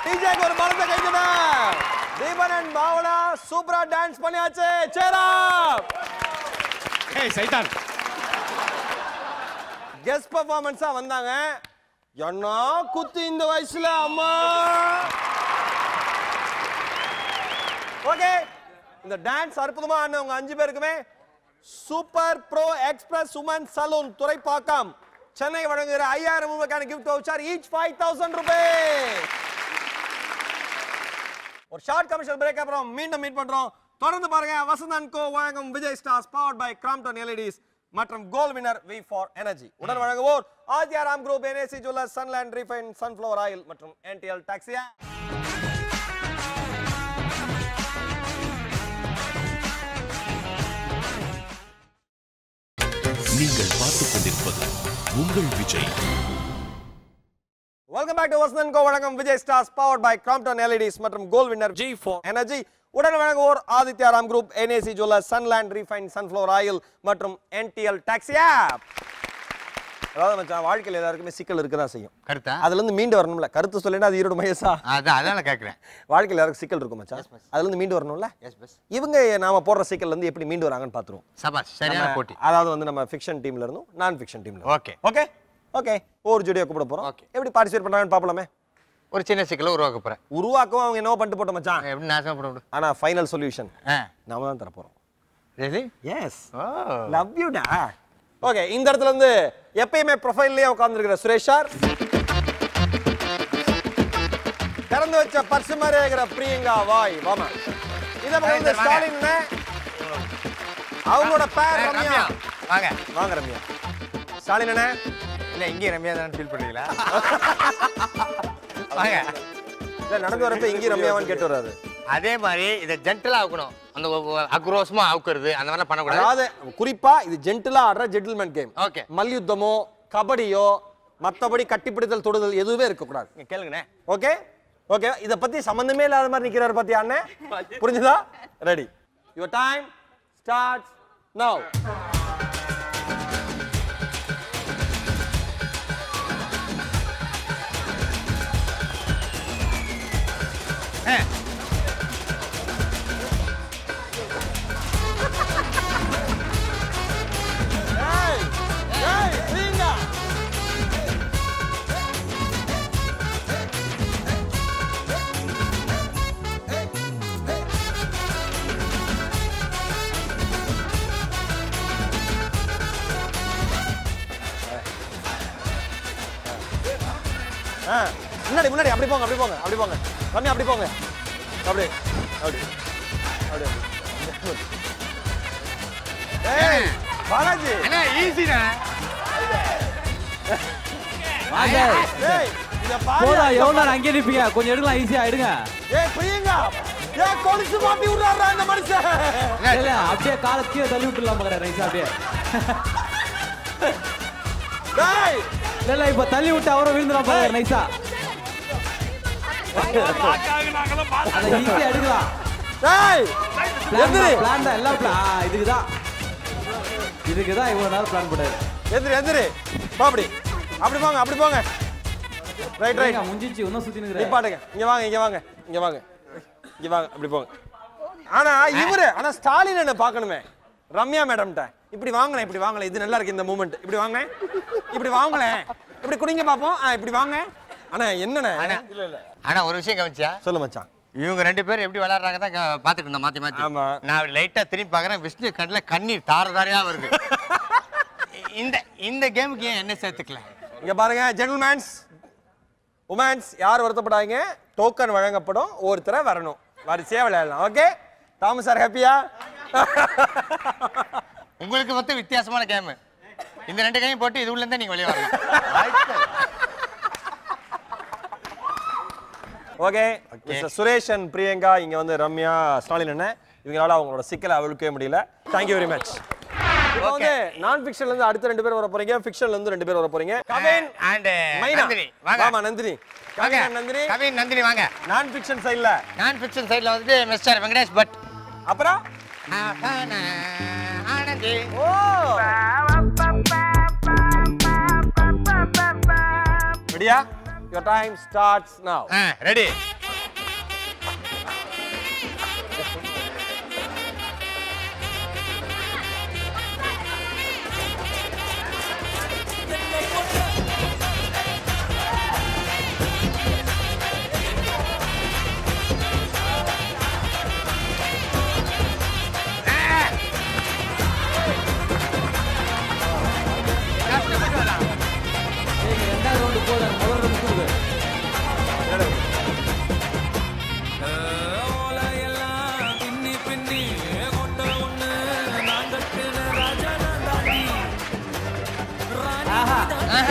S2: டிஜேக்கு ஒரு பலத்த கைதுடா. தீபன் அண்ட் பாவனா சூப்பரா டான்ஸ் பண்ணியாச்சு. சேரா
S4: ஏய் சைத்தான்
S2: கெஸ்ட் பெர்ஃபார்மன்ஸா வந்தாங்க. என்ன குத்து இந்த வயசுல அம்மா. ஓகே இந்த டான்ஸ் அற்புதமா ஆனவங்க 5 பேருக்குமே super pro express woman salon Thoraipakkam Chennai வழங்குகிற 5000 ரூபாய்க்கான gift voucher each 5000 rupees. ஒரு ஷார்ட் கமர்ஷியல் பிரேக் அப்புறம் மீண்டும் மீட் பண்றோம். தொடர்ந்து பாருங்க. வசந்த் & கோ வழங்கும் Vijay stars powered by Crompton LEDs மற்றும் கோல்ட் வினர் V4 எனர்ஜி. உடன் வழங்குவோர் Adiyaram group, NAC jewellers, Sunland refine sunflower oil மற்றும் NTL டாக்ஸியா.
S1: நீங்கள் பார்த்துக் கொண்டிருப்பது உங்கள் Vijay.
S2: Welcome back to Vasanth & கோ வழங்கும் Vijay stars powered by Crompton LEDs மற்றும் கோல்ட் வினர் V4 எனர்ஜி. உடன் வழங்குவோர் Adityaram group, NAC jewellers, Sunland refine sunflower oil மற்றும் NTL டாக்ஸியா. அதாவது மச்சான் வாழ்க்கையில் எல்லாருக்குமே சிக்கல் இருக்கதா செய்யும்.
S6: கருத்தா
S2: அதுல இருந்து மீண்டு வரணும்ல. கருத்து சொல்லினா அது ஈரோடு மகேஷா.
S6: அதான் கேட்கிறேன்.
S2: வாழ்க்கையில் எல்லாருக்கும் சிக்கல் இருக்கும் மச்சான். அதுல இருந்து மீண்டு வரணும்ல. இவங்க நாம போடுற சிக்கல்ல இருந்து எப்படி மீண்டு வராங்கன்னு பாத்துருவோம்.
S6: சபாஷ் சரியான போட்டி.
S2: அதாவது வந்து நம்ம ஃபிக்ஷன் டீம்ல இருந்தும் நான் ஃபிக்ஷன் டீம்ல.
S6: ஓகே
S2: ஓகே ஓகே ஒரு ஜோடியா கூப்பிட போறோம். எப்படி பார்ட்டிசிபேட் பண்றாங்கன்னு பாப்பலாமே.
S6: ஒரு சின்ன சிக்கலை உருவாக்க போறேன்.
S2: உருவாக்கவும் அவங்க என்னவோ பண்ணிட்டு போட்டோம் மச்சான்.
S6: எப்படி நாசமா போட முடியும்?
S2: ஆனா ஃபைனல் சொல்யூஷன் நாம தான் தர போறோம்.
S6: Really?
S2: Yes. Love you டா. ஓகே, இந்த இடத்துல இருந்து எப்பயுமே ப்ரொஃபைல்லையே உட்கார்ந்திருக்கிற சுரேஷ் சார், திறந்து வச்ச பர்ஸ் மாதிரி இருக்கிற பிரியங்கா வாய் வாமா. இத வந்து ஸ்டாலின் அவங்களோட பேர் ரம்யா.
S6: வாங்க
S2: வாங்க ரம்யா. ஸ்டாலின் அண்ணே
S6: இல்ல இங்கே ரம்யா தான் ஃபீல் பண்றீங்களா? வாங்க.
S2: இல்ல நடந்து வரப்ப இங்கே ரம்யாவான்னு கேட்டு வராது.
S6: அதே மாதிரி இதை ஜென்டலா ஆக்கணும். அந்த அக்ரோஷமா ஆக்குறது அந்த மாதிரி பண்ண கூடாது.
S2: அதாவது குறிப்பா இது ஜென்டலா ஆடுற ஜென்டில்மேன் கேம்.
S6: ஓகே.
S2: மல்யுத்தமோ கபடியோ மத்தபடி கட்டிப்பிடித்தல் தொடுதல் எதுவுமே இருக்க கூடாது.
S6: கேளுங்கண்ணே.
S2: ஓகே ஓகே, இத பத்தி சம்பந்தமே இல்லாத மாதிரி நிக்கிறாரு பாத்தியா அண்ணே? புரிஞ்சுதா? ரெடி. யுவர் டைம் ஸ்டார்ட்ஸ் நவ. முன்னாடி முன்னாடி அப்படி போங்க அப்படி போங்க அப்படி போங்க ரம்யா அப்படி போங்க அப்படி அப்படி அப்படி. ஏய் பாலாஜி
S6: அண்ணா ஈஸிடா.
S15: வாங்க.
S2: ஏய் இத பாரு.
S15: போடா எவ்வளவு நேரம் அங்கே நிப்பீங்க? கொஞ்சம் எடுக்கலாம், ஈஸியா எடுங்க.
S2: ஏய் பிரியங்கா ஏய் கொலுசு மாட்டி விடுறாரா இந்த மனுஷன்.
S15: இல்ல அப்படியே காலை கீழ தள்ளி விட்டுலாம் பாக்குறேன் ரைஸ் அப்படியே.
S2: டேய்
S15: இல்ல இப்ப தள்ளி விட்டு அவரும் விழுந்துறான் பாருங்க நைஸா. அத ஈஸியா எடுக்கலாம்.
S2: டேய் எந்திரி.
S15: பிளான் தான் எல்லாம் பிளான். இதுக்கு தான் இவ்வளவு நேரம் பிளான் போட்டாரு.
S2: எந்திரி எந்திரி போ அப்படி அப்படி போங்க அப்படி போங்க. ரைட் ரைட்
S15: முடிஞ்சிச்சு. இன்னும் சுத்தி நிக்குறேன்.
S2: நிப்பாட்டுங்க. இங்க வாங்க இங்க வாங்க இங்க வாங்க இங்க வாங்க அப்படி போங்க. ஆனா இவரு ஆனா ஸ்டாலின் என்ன பார்க்கணுமே ரம்யா மேடம்ட்ட. இப்படி வாங்கலாம் இப்படி வாங்கலாம். இது நல்லா இருக்கு இந்த மூமெண்ட். இப்படி வாங்க இப்படி வாங்கலாம். இப்படி குடிங்க பாப்போம். இப்படி வாங்க. ஆனா என்னண்ணே இல்ல இல்ல
S6: ஆனா ஒரு விஷயம் கவனிச்சியா?
S2: சொல்லு மச்சான்.
S6: இவங்க ரெண்டு பேரும் எப்படி விளையாடுறாங்க தான் பாத்துட்டு இருந்தேன் மாத்தி மாத்தி.
S2: ஆமா.
S6: நான் லைட்டா திரும்பி பாக்குறேன். விஷ்ணு கண்ணுல கண்ணீர் தாரதாரையா வருது. இந்த கேமுக்கு ஏன் என்ன சேர்த்துக்கல?
S2: இங்க பாருங்க ஜென்டில்மேன்ஸ் உமன்ஸ் யார் வருத்தப்படாதீங்க. டோக்கன் வழங்கப்படும். ஒருத்தரை வரணும். வரிசையா விளையாடலாம். ஓகே தாமஸ் சார் ஹாப்பியா?
S6: உங்களுக்கு மொத்தம் வித்தியாசமான கேம். இந்த ரெண்டு கேம் போட்டு இது உள்ள இருந்தா நீங்க வெளியே வரலாம்.
S2: Okay mister Suresh and Priyanka இங்க வந்து ரம்யா ஸ்டாலின் அண்ணன் இவங்களால அவங்களோட சிக்கலை அவிழ்க்கவே முடியல. Thank you very much. இப்போ வந்து நான் ஃபிக்ஷன்ல இருந்து அடுத்த ரெண்டு பேர் வர போறீங்க. ஃபிக்ஷன்ல இருந்து ரெண்டு பேர் வர போறீங்க. கவின்
S6: அண்ட்
S2: நந்தினி வாங்க. ஆமா நந்தினி. கவின் நந்தினி.
S6: கவின் நந்தினி வாங்க.
S2: நான் ஃபிக்ஷன் சைடுல
S6: சைடுல வந்து மிஸ்டர் வெங்கடேஷ் பட்.
S2: அப்புறம்
S6: ஆனந்தி.
S2: ஓ ரெடியா? Your time starts now.
S6: Ready.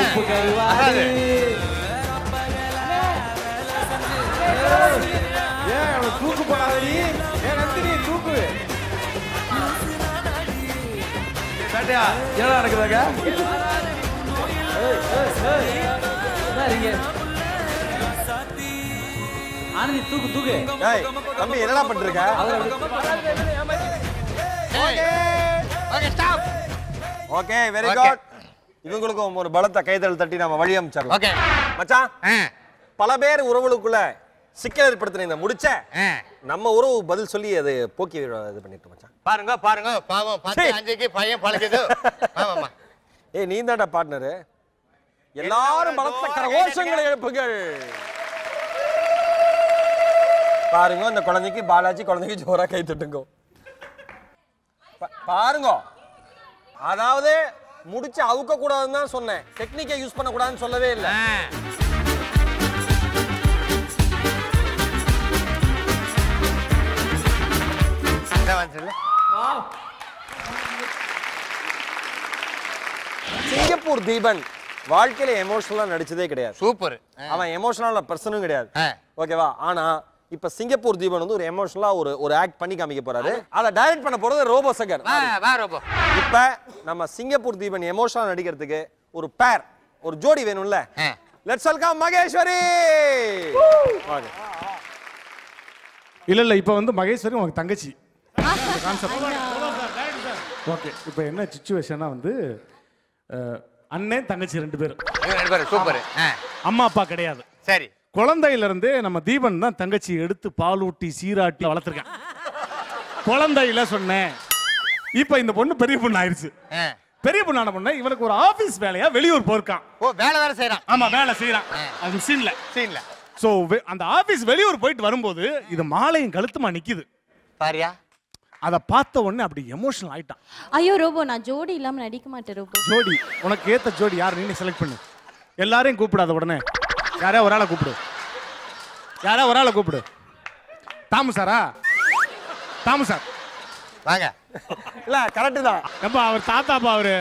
S15: உப்பு கருவாடு. ஏன் அவனை தூக்கு போடாதடி. ஏன் நந்தினி தூக்கு. சாட்டியா என்ன நடக்குதாங்க? ஆனந்தி தூக்கு தூக்கு.
S2: டேய் தம்பி என்னடா பண்றீங்க?
S6: Okay stop.
S2: Okay very good. இவங்களுக்கும் ஒரு பலத்த கைதல் தட்டி நாம வழி அமைச்சிடலாம்.
S6: ஓகே
S2: மச்சான் பல பேர் உறவுகளுக்குள்ள சிக்கல் ஏற்படுத்தின இந்த முடிச்ச நம்ம உறவு பதில் சொல்லி அது போக்கி இது பண்ணிட்டு மச்சான்.
S6: பாருங்க பாருங்க பாவம் 10-5க்கு பையன் பழகுது. ஆமாமா.
S2: ஏய் நீ தான்டா பார்ட்னர். எல்லாரும் பலத்த கரகோஷங்களை எழுப்புங்கள். பாருங்க இந்த குழந்தைக்கு பாலாஜி குழந்தைக்கு ஜோரா கை தட்டுங்க. பாருங்க, அதாவது முடிச்சு அவுக்க கூடாதுன்னு தான் சொன்னேன், டெக்னிக்கை யூஸ் பண்ண கூடாதுன்னு சொல்லவே இல்லை. சிங்கப்பூர் தீபன் வாழ்க்கையில எமோஷனலா நடிச்சதே கிடையாது.
S6: சூப்பர்.
S2: அவன் எமோஷனலான பர்சனும் கிடையாது. ஓகேவா? ஆனா இப்ப சிங்கப்பூர் தீபன் வந்து ஒரு எமோஷனலா ஒரு ஆக்ட் பண்ணி காமிக்க போறாரு. அதை டைரக்ட் பண்ண போறது ரோபோ சங்கர். இப்ப நம்ம சிங்கப்பூர் தீபன் எமோஷனலா நடிக்கிறதுக்கு ஒரு பேர், ஒரு ஜோடி வேணும்ல. Let's welcome Maheswari.
S4: இல்ல இப்ப வந்து மகேஸ்வரி உனக்கு தங்கச்சி. ஓகே, இப்ப என்ன சிச்சுவேஷனா வந்து அண்ணன் தங்கச்சி 2 பேரும்.
S6: சூப்பர்.
S4: அம்மா அப்பா கிடையாது.
S6: சரி.
S4: குழந்தையில இருந்து நம்ம தீபன் தான் தங்கச்சி எடுத்து பாலூட்டி சீராட்டி வளர்த்துருக்கேன். குழந்தையில சொன்னேன். இப்ப இந்த பொண்ணு பெரிய பொண்ணு ஆயிருச்சு. பெரிய பொண்ணான பொண்ணு இவனுக்கு ஒரு ஆபீஸ் வேலையா வெளியூர் போயிருக்கான்.
S6: ஓ, வேலை வேற செய்யறான்.
S4: ஆமா, வேலை செய்யறான். அது சீன்ல. சோ அந்த ஆபீஸ் வெளியூர் போயிட்டு வரும்போது இது மாலையும் கழுத்துமா நிக்குது
S6: பாரியா.
S4: அத பார்த்த உடனே அப்படி எமோஷனல் ஆயிட்டான்.
S17: ஐயோ ரோபோ, நான் ஜோடி இல்லாம நடிக்க மாட்டேன் ரோபோ.
S4: ஜோடி உனக்கு ஏத்த ஜோடி யார் நீ செலக்ட் பண்ணு. எல்லாரையும் கூப்பிடாத உடனே யாரையா ஒரு ஆளை கூப்பிடு. யாரா ஒரு ஆளை கூப்பிடு. தாமு சாரா? தாமு சார்
S6: வாங்க.
S2: இல்ல கரெக்ட் தான்.
S4: எப்பா அவர் தாத்தாப்பா அவரு.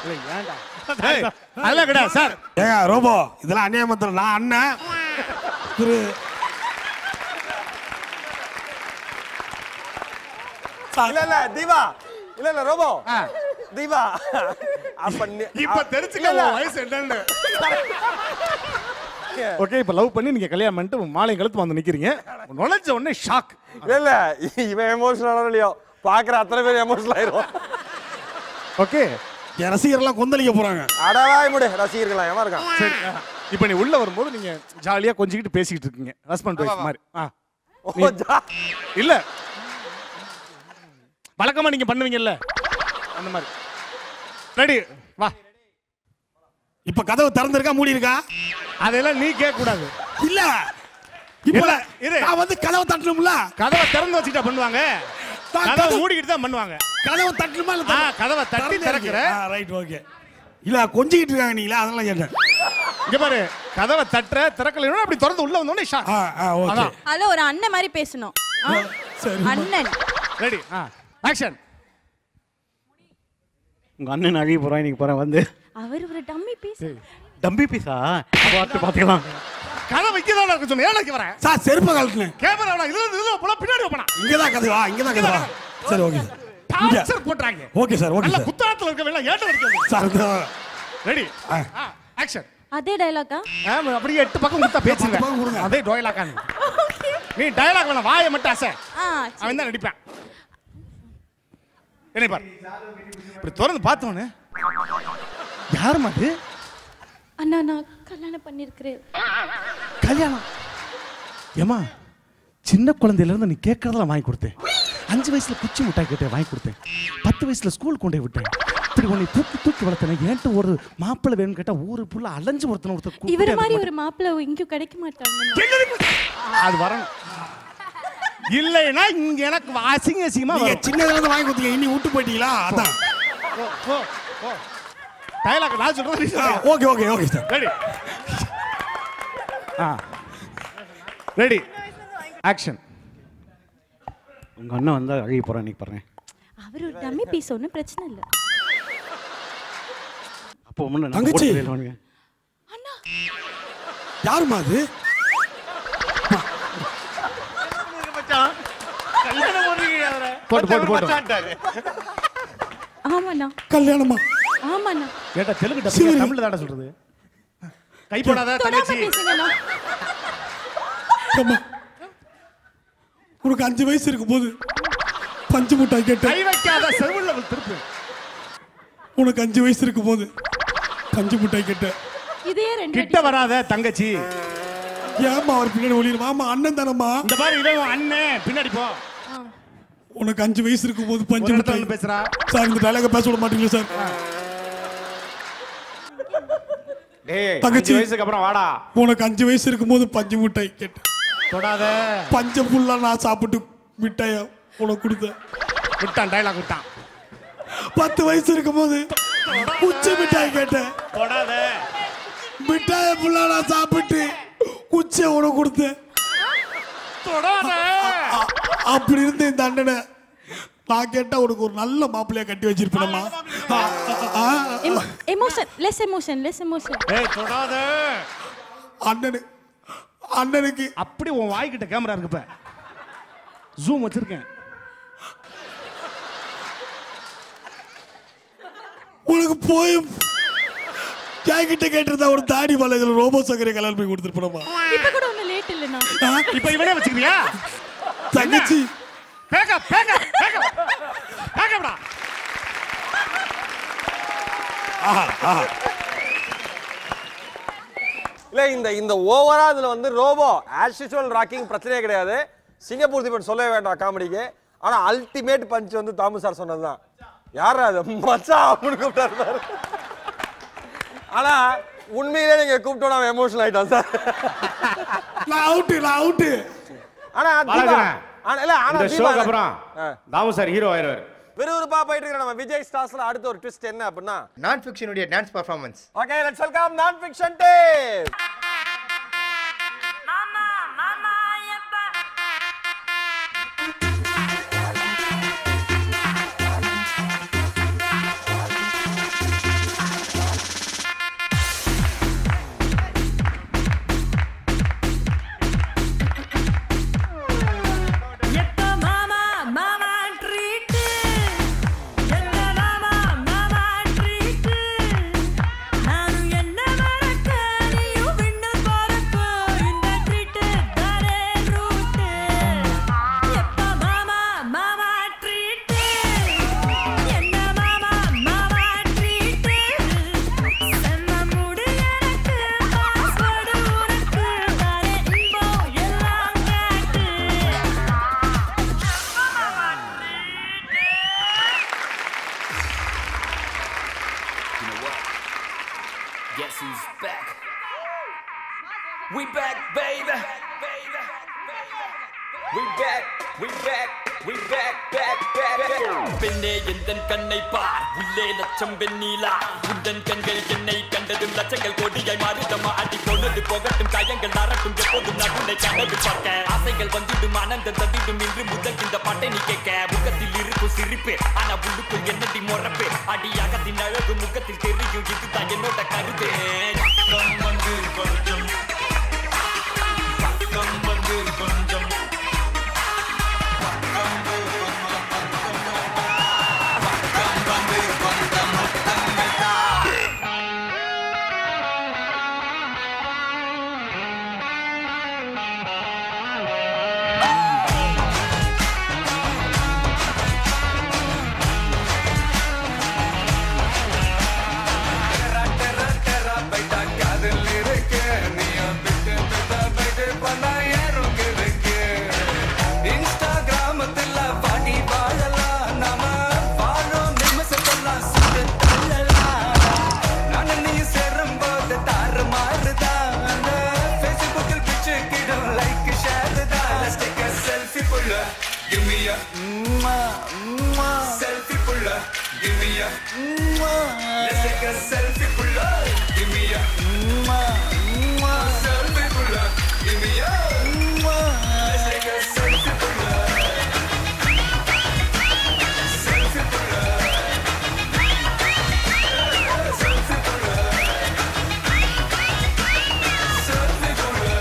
S4: இல்ல ஏன்டா அதெல்லாம் கிடையாது சார்.
S14: ஏங்க ரோபோ, இதெல்லாம் அநியாயமத்துல நான் அண்ணன் திரு
S2: இல்ல தீபா, இல்ல ரோபோ தீபா. அப்ப
S4: இப்ப தெரிஞ்சுக்க வயசு என்னன்னு. ஓகே, இப்ப லவ் பண்ணி நீங்க கல்யாணம் பண்ணிட்டு மாலை கழுத்து வந்து நிக்கிறீங்க. நுழைஞ்ச உடனே ஷாக்.
S2: இல்ல இவன் எமோஷனல் இல்லையோ, பாக்குற அத்தனை பேர் எமோஷனல் ஆயிரும்.
S4: ஓகே,
S14: என் ரசிகர்லாம் கொந்தளிக்க போறாங்க.
S2: அடவாய் முடி ரசிகர்களா எவன் இருக்கான்.
S4: சரி, இப்போ நீ உள்ள வரும்போது நீங்க ஜாலியா கொஞ்சிக்கிட்டு பேசிக்கிட்டு இருக்கீங்க ஹஸ்பண்ட் வைஃப் மாதிரி. இல்ல வழக்கமா நீங்க பண்ணுவீங்கல்ல அந்த மாதிரி. ரெடி வா.
S14: இப்ப கதவு திறந்திருக்கா மூடி இருக்கா?
S4: அதெல்லாம் நீ கேட்க கூடாது.
S14: இல்ல இப்ப நான் வந்து கதவை தட்டணும்ல.
S4: கதவை திறந்து வச்சுட்டா பண்ணுவாங்க, கதவை மூடிக்கிட்டு தான் பண்ணுவாங்க.
S14: கதவை தட்டணுமா இல்ல?
S4: கதவை தட்டி திறக்கிற.
S14: Right, okay. இல்ல கொஞ்சிக்கிட்டு இருக்காங்க நீங்களா, அதெல்லாம் கேட்டேன்.
S4: இங்க பாரு, கதவை தட்டற திறக்கலைன்னா அப்படி திறந்து உள்ள வந்தோனே ஷாக்.
S14: ஓகே.
S17: ஹலோ, ஒரு அண்ணன் மாதிரி பேசணும்.
S14: சரி
S17: அண்ணன்.
S4: Ready, action. உங்க அண்ணன் அழகி போறான் இன்னைக்கு போறேன் வந்து.
S17: அவர் ஒரு டம்மி பீஸ்.
S4: டம்மி பீஸா? பார்த்து பாத்துக்கலாம். கதை வைக்கதான் இருக்கு சொன்னேன். ஏன் வரேன்
S14: சார்? செருப்பு கழட்டுங்க.
S4: கேமரா வேணாம். இதுல போல பின்னாடி போனா.
S14: இங்க தான் கதவா? இங்க தான் கதவா? சரி, ஓகே சார்.
S4: டார்ச்சர் போட்றாங்க.
S14: Okay sir, okay sir.
S4: நல்ல குத்தாட்டல இருக்க வேணா ஏட்ட வரைக்கும்
S14: சார்.
S4: Ready, action.
S17: அதே டயலாகா?
S4: அப்படியே 8 பக்கம் குத்தா பேசுங்க. அதே டயலாகா? நீ டயலாக் வேணாம், வாயை மட்டும் அசை. அவன் தான் நடிப்பான். என்ன பாரு, இப்படி திறந்து பார்த்தவனே யாருமா அது?
S17: அண்ணா, நான் கல்யாணம் பண்ணிருக்கிறேன்.
S4: கல்யாணம்? ஏமா, சின்ன குழந்தையில இருந்து நீ கேட்கறதெல்லாம் வாங்கி கொடுத்தேன். 5 வயசுல குச்சி முட்டாய் கேட்டேன், வாங்கி கொடுத்தேன். 10 வயசுல ஸ்கூல் கொண்டே விட்டேன். இப்படி உன்னை தூக்கி வளர்த்தேன். ஏன்ட்டு ஒரு மாப்பிள்ளை வேணும்னு கேட்டா ஊரு புள்ள அலைஞ்சு ஒருத்தர்
S17: இவர மாதிரி ஒரு மாப்பிள்ளை இங்கேயும் கிடைக்க மாட்டாங்க.
S4: அது வரணும். இல்லைன்னா இங்க எனக்கு அசிங்கமா
S14: சின்னதுல இருந்து வாங்கி கொடுத்தீங்க, இனி விட்டு போயிட்டீங்களா? அதான்
S4: டயலாக் நான் சொல்றேன்.
S14: Okay okay okay sir.
S4: Ready, ready, action. உங்க அண்ணன் வந்தா அழகி போறான் இன்னைக்கு பாருங்க.
S17: அவர் ஒரு டம்மி பீஸ், ஒன்றும் பிரச்சனை இல்லை.
S4: அப்போ முன்ன
S14: தங்கச்சி
S17: அண்ணா
S14: யாருமா அது?
S4: போட்டு
S17: ஆமாண்ணா.
S14: கல்யாணமா?
S17: ஆமாண்ணா.
S4: கேட்டா தெலுங்கு டப்பிங் தமிழ்ல தான சொல்றது. கை போடாத தங்கச்சி.
S14: உனக்கு 5 வயசு இருக்கும்போது பஞ்சு முட்டாய் கேட்ட.
S4: கை வைக்காத, செவுல்ல திருப்பு.
S14: உனக்கு 5 வயசு இருக்கும்போது பஞ்சு முட்டாய் கேட்ட.
S17: இதே ரெண்டு
S4: கிட்ட வராத தங்கச்சி.
S14: ஏமா அவர் பின்னாடி ஒளிருமா? ஆமா அண்ணன் தானம்மா.
S4: இந்த மாதிரி இவன் அண்ணன் பின்னாடி போ.
S14: உனக்கு 5 வயசு இருக்கும்போது பஞ்சு முட்டாய்
S4: பேசுறா.
S14: சார் இந்த டயலாக பேச விட மாட்டீங்களா சார்?
S15: டேய்,
S14: தங்கச்சி
S15: 5 வயசுக்கு அப்புறம் வாடா.
S14: உனக்கு 5 வயசு இருக்கும்போது பஞ்சு முட்டாய் கேட்ட.
S4: தொடாத.
S14: பஞ்ச புல்லா நான் சாப்பிட்டு மிட்டாய உனக்கு கொடுத்தேன்.
S4: விட்டான் டைலாக் விட்டான்.
S14: 10 வயசு இருக்கும்போது குச்சி மிட்டாய் கேட்டேன்.
S4: தொடாத.
S14: மிட்டாய புல்லா நான் சாப்பிட்டு குச்சியை உனக்கு கொடுத்தேன்.
S4: தொடாத.
S14: அப்படி இருந்த இந்த அண்ணனை நான் கேட்டா உனக்கு ஒரு நல்ல மாப்பிள்ளைய கட்டி வச்சிருப்பேனம்மா.
S17: எமோஷன்.
S4: ஏய் தொடாத.
S14: அண்ணனுக்கு
S4: அப்படி உன் வாய்க்கிட்ட கேமரா இருக்குப்ப. ஜூம் வச்சிருக்கேன்.
S14: உனக்கு போய் ஜாக்கிட்ட கேட்டிருந்தா ஒரு தாடி மலைகள் ரோபோ சங்கரை கல்யாணம் பண்ணி கொடுத்துருப்போமா.
S17: இப்ப கூட ஒண்ணு லேட் இல்லனா.
S4: இப்ப இவனே வச்சுக்கிறியா?
S14: தங்கச்சி
S4: பேக்கப்டா.
S2: இல்ல இந்த ஓவரா இதுல வந்து ரோபோ ஆஸ் யூசுவல் ராக்கிங் பிரச்சனையே கிடையாது. சிங்கப்பூர் தீபன் சொல்லவே வேண்டாம் காமெடிக்கு. ஆனா அல்டிமேட் பஞ்ச் வந்து தாமு சார் சொன்னதுதான். யாரா அது மச்சான் அப்படின்னு கூப்பிட்டாரு. ஆனா உண்மையிலே நீங்க கூப்பிட்டோம் நான் எமோஷனல் ஆயிட்டேன் சார்.
S14: நான் அவுட். ஆனா
S15: இந்த ஷோக்கு அப்புறம் தாமு சார் ஹீரோ ஆயிடுவார்.
S2: விறுவிறுப்பா போயிட்டு இருக்கிற நம்ம விஜய் ஸ்டார்ஸ்ல அடுத்த ஒரு ட்விஸ்ட் என்ன அப்படின்னா
S6: நான் ஃபிக்ஷனுடைய dance performance.
S2: Okay let's welcome non fiction team.
S8: Guess who's back? We back, baby. We back. பெண்ணே எந்தன் கண்ணை பார் உள்ளே லட்சம் வெண்ணீலா உந்தன் கண்கள் என்னை கண்டதும் லட்சங்கள் கோடியாய் மாறிதமா அடி போனது போகட்டும் காயங்கள் நரட்டும் எப்போதும் நடுனை கண்டது பார்க்க ஆசைகள் வந்துடும் ஆனந்தம் தந்திடும் இன்று முதல் இந்த பாட்டை நீ கேட்க முகத்தில் இருக்கும் சிரிப்பு ஆனா உள்ளுக்குள் என்னடி மொறப்பு அடியாகத்தின் அழகு முகத்தில் தெரியும் இதுதான் என்னோட கருத்து வந்து கொஞ்சம் வந்து கொஞ்சம் Give me a selfie puller. Give me a let's take a selfie puller. Give me a selfie puller. Give me a let's take a selfie puller. Selfie puller. Selfie puller. Selfie puller.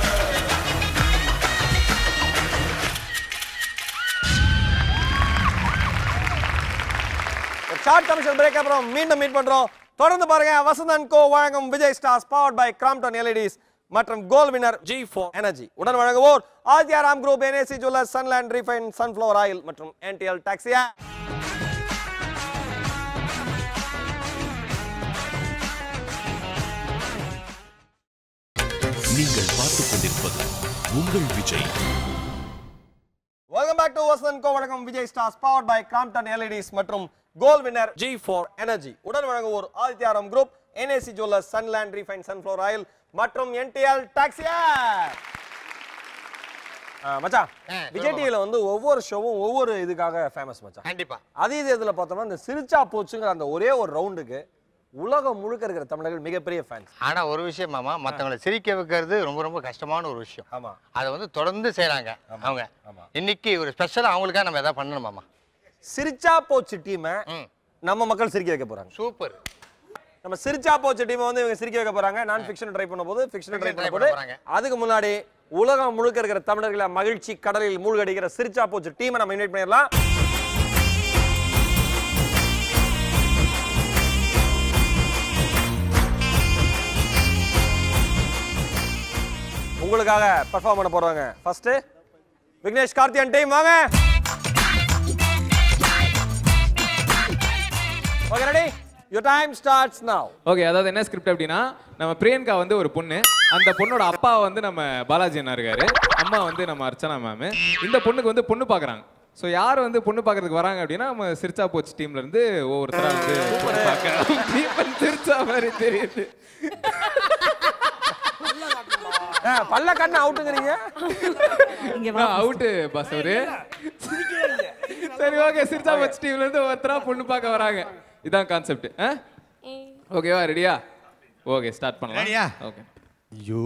S2: Short commercial break அப்புறம் மீண்டும் meet பண்றோம். தொடர்ந்து பாருங்க வசந்த் & கோ வழங்கும் Vijay stars powered by Crompton LEDs மற்றும் gold வினர் G4 energy உடன் வழங்குவோர் Aditya Ram Group, NAC jewellers, Sunland refine sunflower oil மற்றும் NTL டாக்ஸி.
S1: நீங்கள் பார்த்துக் கொண்டிருப்பது உங்கள் Vijay.
S2: Welcome back to Vasanth & கோ வழங்கும் Vijay stars powered by Crompton LEDs மற்றும் கோல்ட் வினர் G4 எனர்ஜி உடன் வழங்குவோர் Aditya Ram Group, NAC jewellers, Sunland refine sunflower oil மற்றும் NTL டாக்ஸி. மச்சான் விஜய் டிவில வந்து ஒவ்வொரு ஷோவும் ஒவ்வொரு இதுக்காக ஃபேமஸ் மச்சான்.
S6: கண்டிப்பா.
S2: அதே இதுல பார்த்தோம்னா இந்த சிரிச்சா போச்சுங்கிற அந்த ஒரே ஒரு ரவுண்டுக்கு உலகம் முழுக்க இருக்கிற தமிழர்கள் மிகப்பெரிய ஃபேன்ஸ்.
S6: ஆனா ஒரு விஷயம் மாமா, மத்தவங்களை சிரிக்க வைக்கிறது ரொம்ப ரொம்ப கஷ்டமான ஒரு விஷயம்.
S2: ஆமா.
S6: அதை வந்து தொடர்ந்து செய்யறாங்க அவங்க. இன்னைக்கு ஒரு ஸ்பெஷலா அவங்களுக்காக நம்ம எதாவது பண்ணணும் மாமா.
S2: சிரிச்சா போச்சு டீமை நம்ம மக்கள் சிரிக்க வைக்க போறாங்க.
S6: சூப்பர்.
S2: நம்ம சிரிச்சா போச்சு டீமை வந்து இவங்க சிரிக்க வைக்க போறாங்க. நான் ஃபிக்ஷன் ட்ரை பண்ண போது ஃபிக்ஷன் ட்ரை பண்ண போது அதுக்கு முன்னாடி உலகம் முழுக்க இருக்கிற தமிழர்களை மகிழ்ச்சி கடலில் மூழ்கடிக்கிற சிரிச்சா போச்சு டீமை நம்ம இன்வைட் பண்ணிடலாம். உங்களுக்காக பெர்ஃபார்ம் பண்ண போறாங்க. ஃபர்ஸ்ட் விக்னேஷ் கார்த்தியன் டீம் வாங்க. Okay ready? Your time starts now.
S18: Okay, அதாவது என்ன ஸ்கிரிப்ட் அப்படின்னா, நம்ம பிரியங்கா வந்து ஒரு பொண்ணு, அந்த பொண்ணோட அப்பா வந்து நம்ம பாலாஜி அண்ணா இருக்காரு, அம்மா வந்து நம்ம அர்ச்சனா மேம். இந்த பொண்ணுக்கு வந்து பொண்ணு பார்க்குறாங்க. ஸோ யார் வந்து பொண்ணு பார்க்கறதுக்கு வராங்க அப்படின்னா, நம்ம சிரிச்சா போச்சு டீம்ல இருந்து ஒவ்வொருத்தரா வந்து பொண்ணு பார்க்கறாங்க. சிரிச்சா மாதிரி தெரியுது.
S2: பல்ல கண்ணு அவுட்டுங்கறீங்க.
S18: அவுட் பாஸ் அவரு. சரி ஓகே, சிரிச்சா போச்சு டீம்ல இருந்து ஒவ்வொருத்தரா பொண்ணு பார்க்க வராங்க. இதான் கான்செப்ட். ஓகேவா? ரெடியா? ஓகே, ஸ்டார்ட் பண்ணலாம்.
S19: ரெடியா?
S18: ஓகே.
S19: ஐயோ,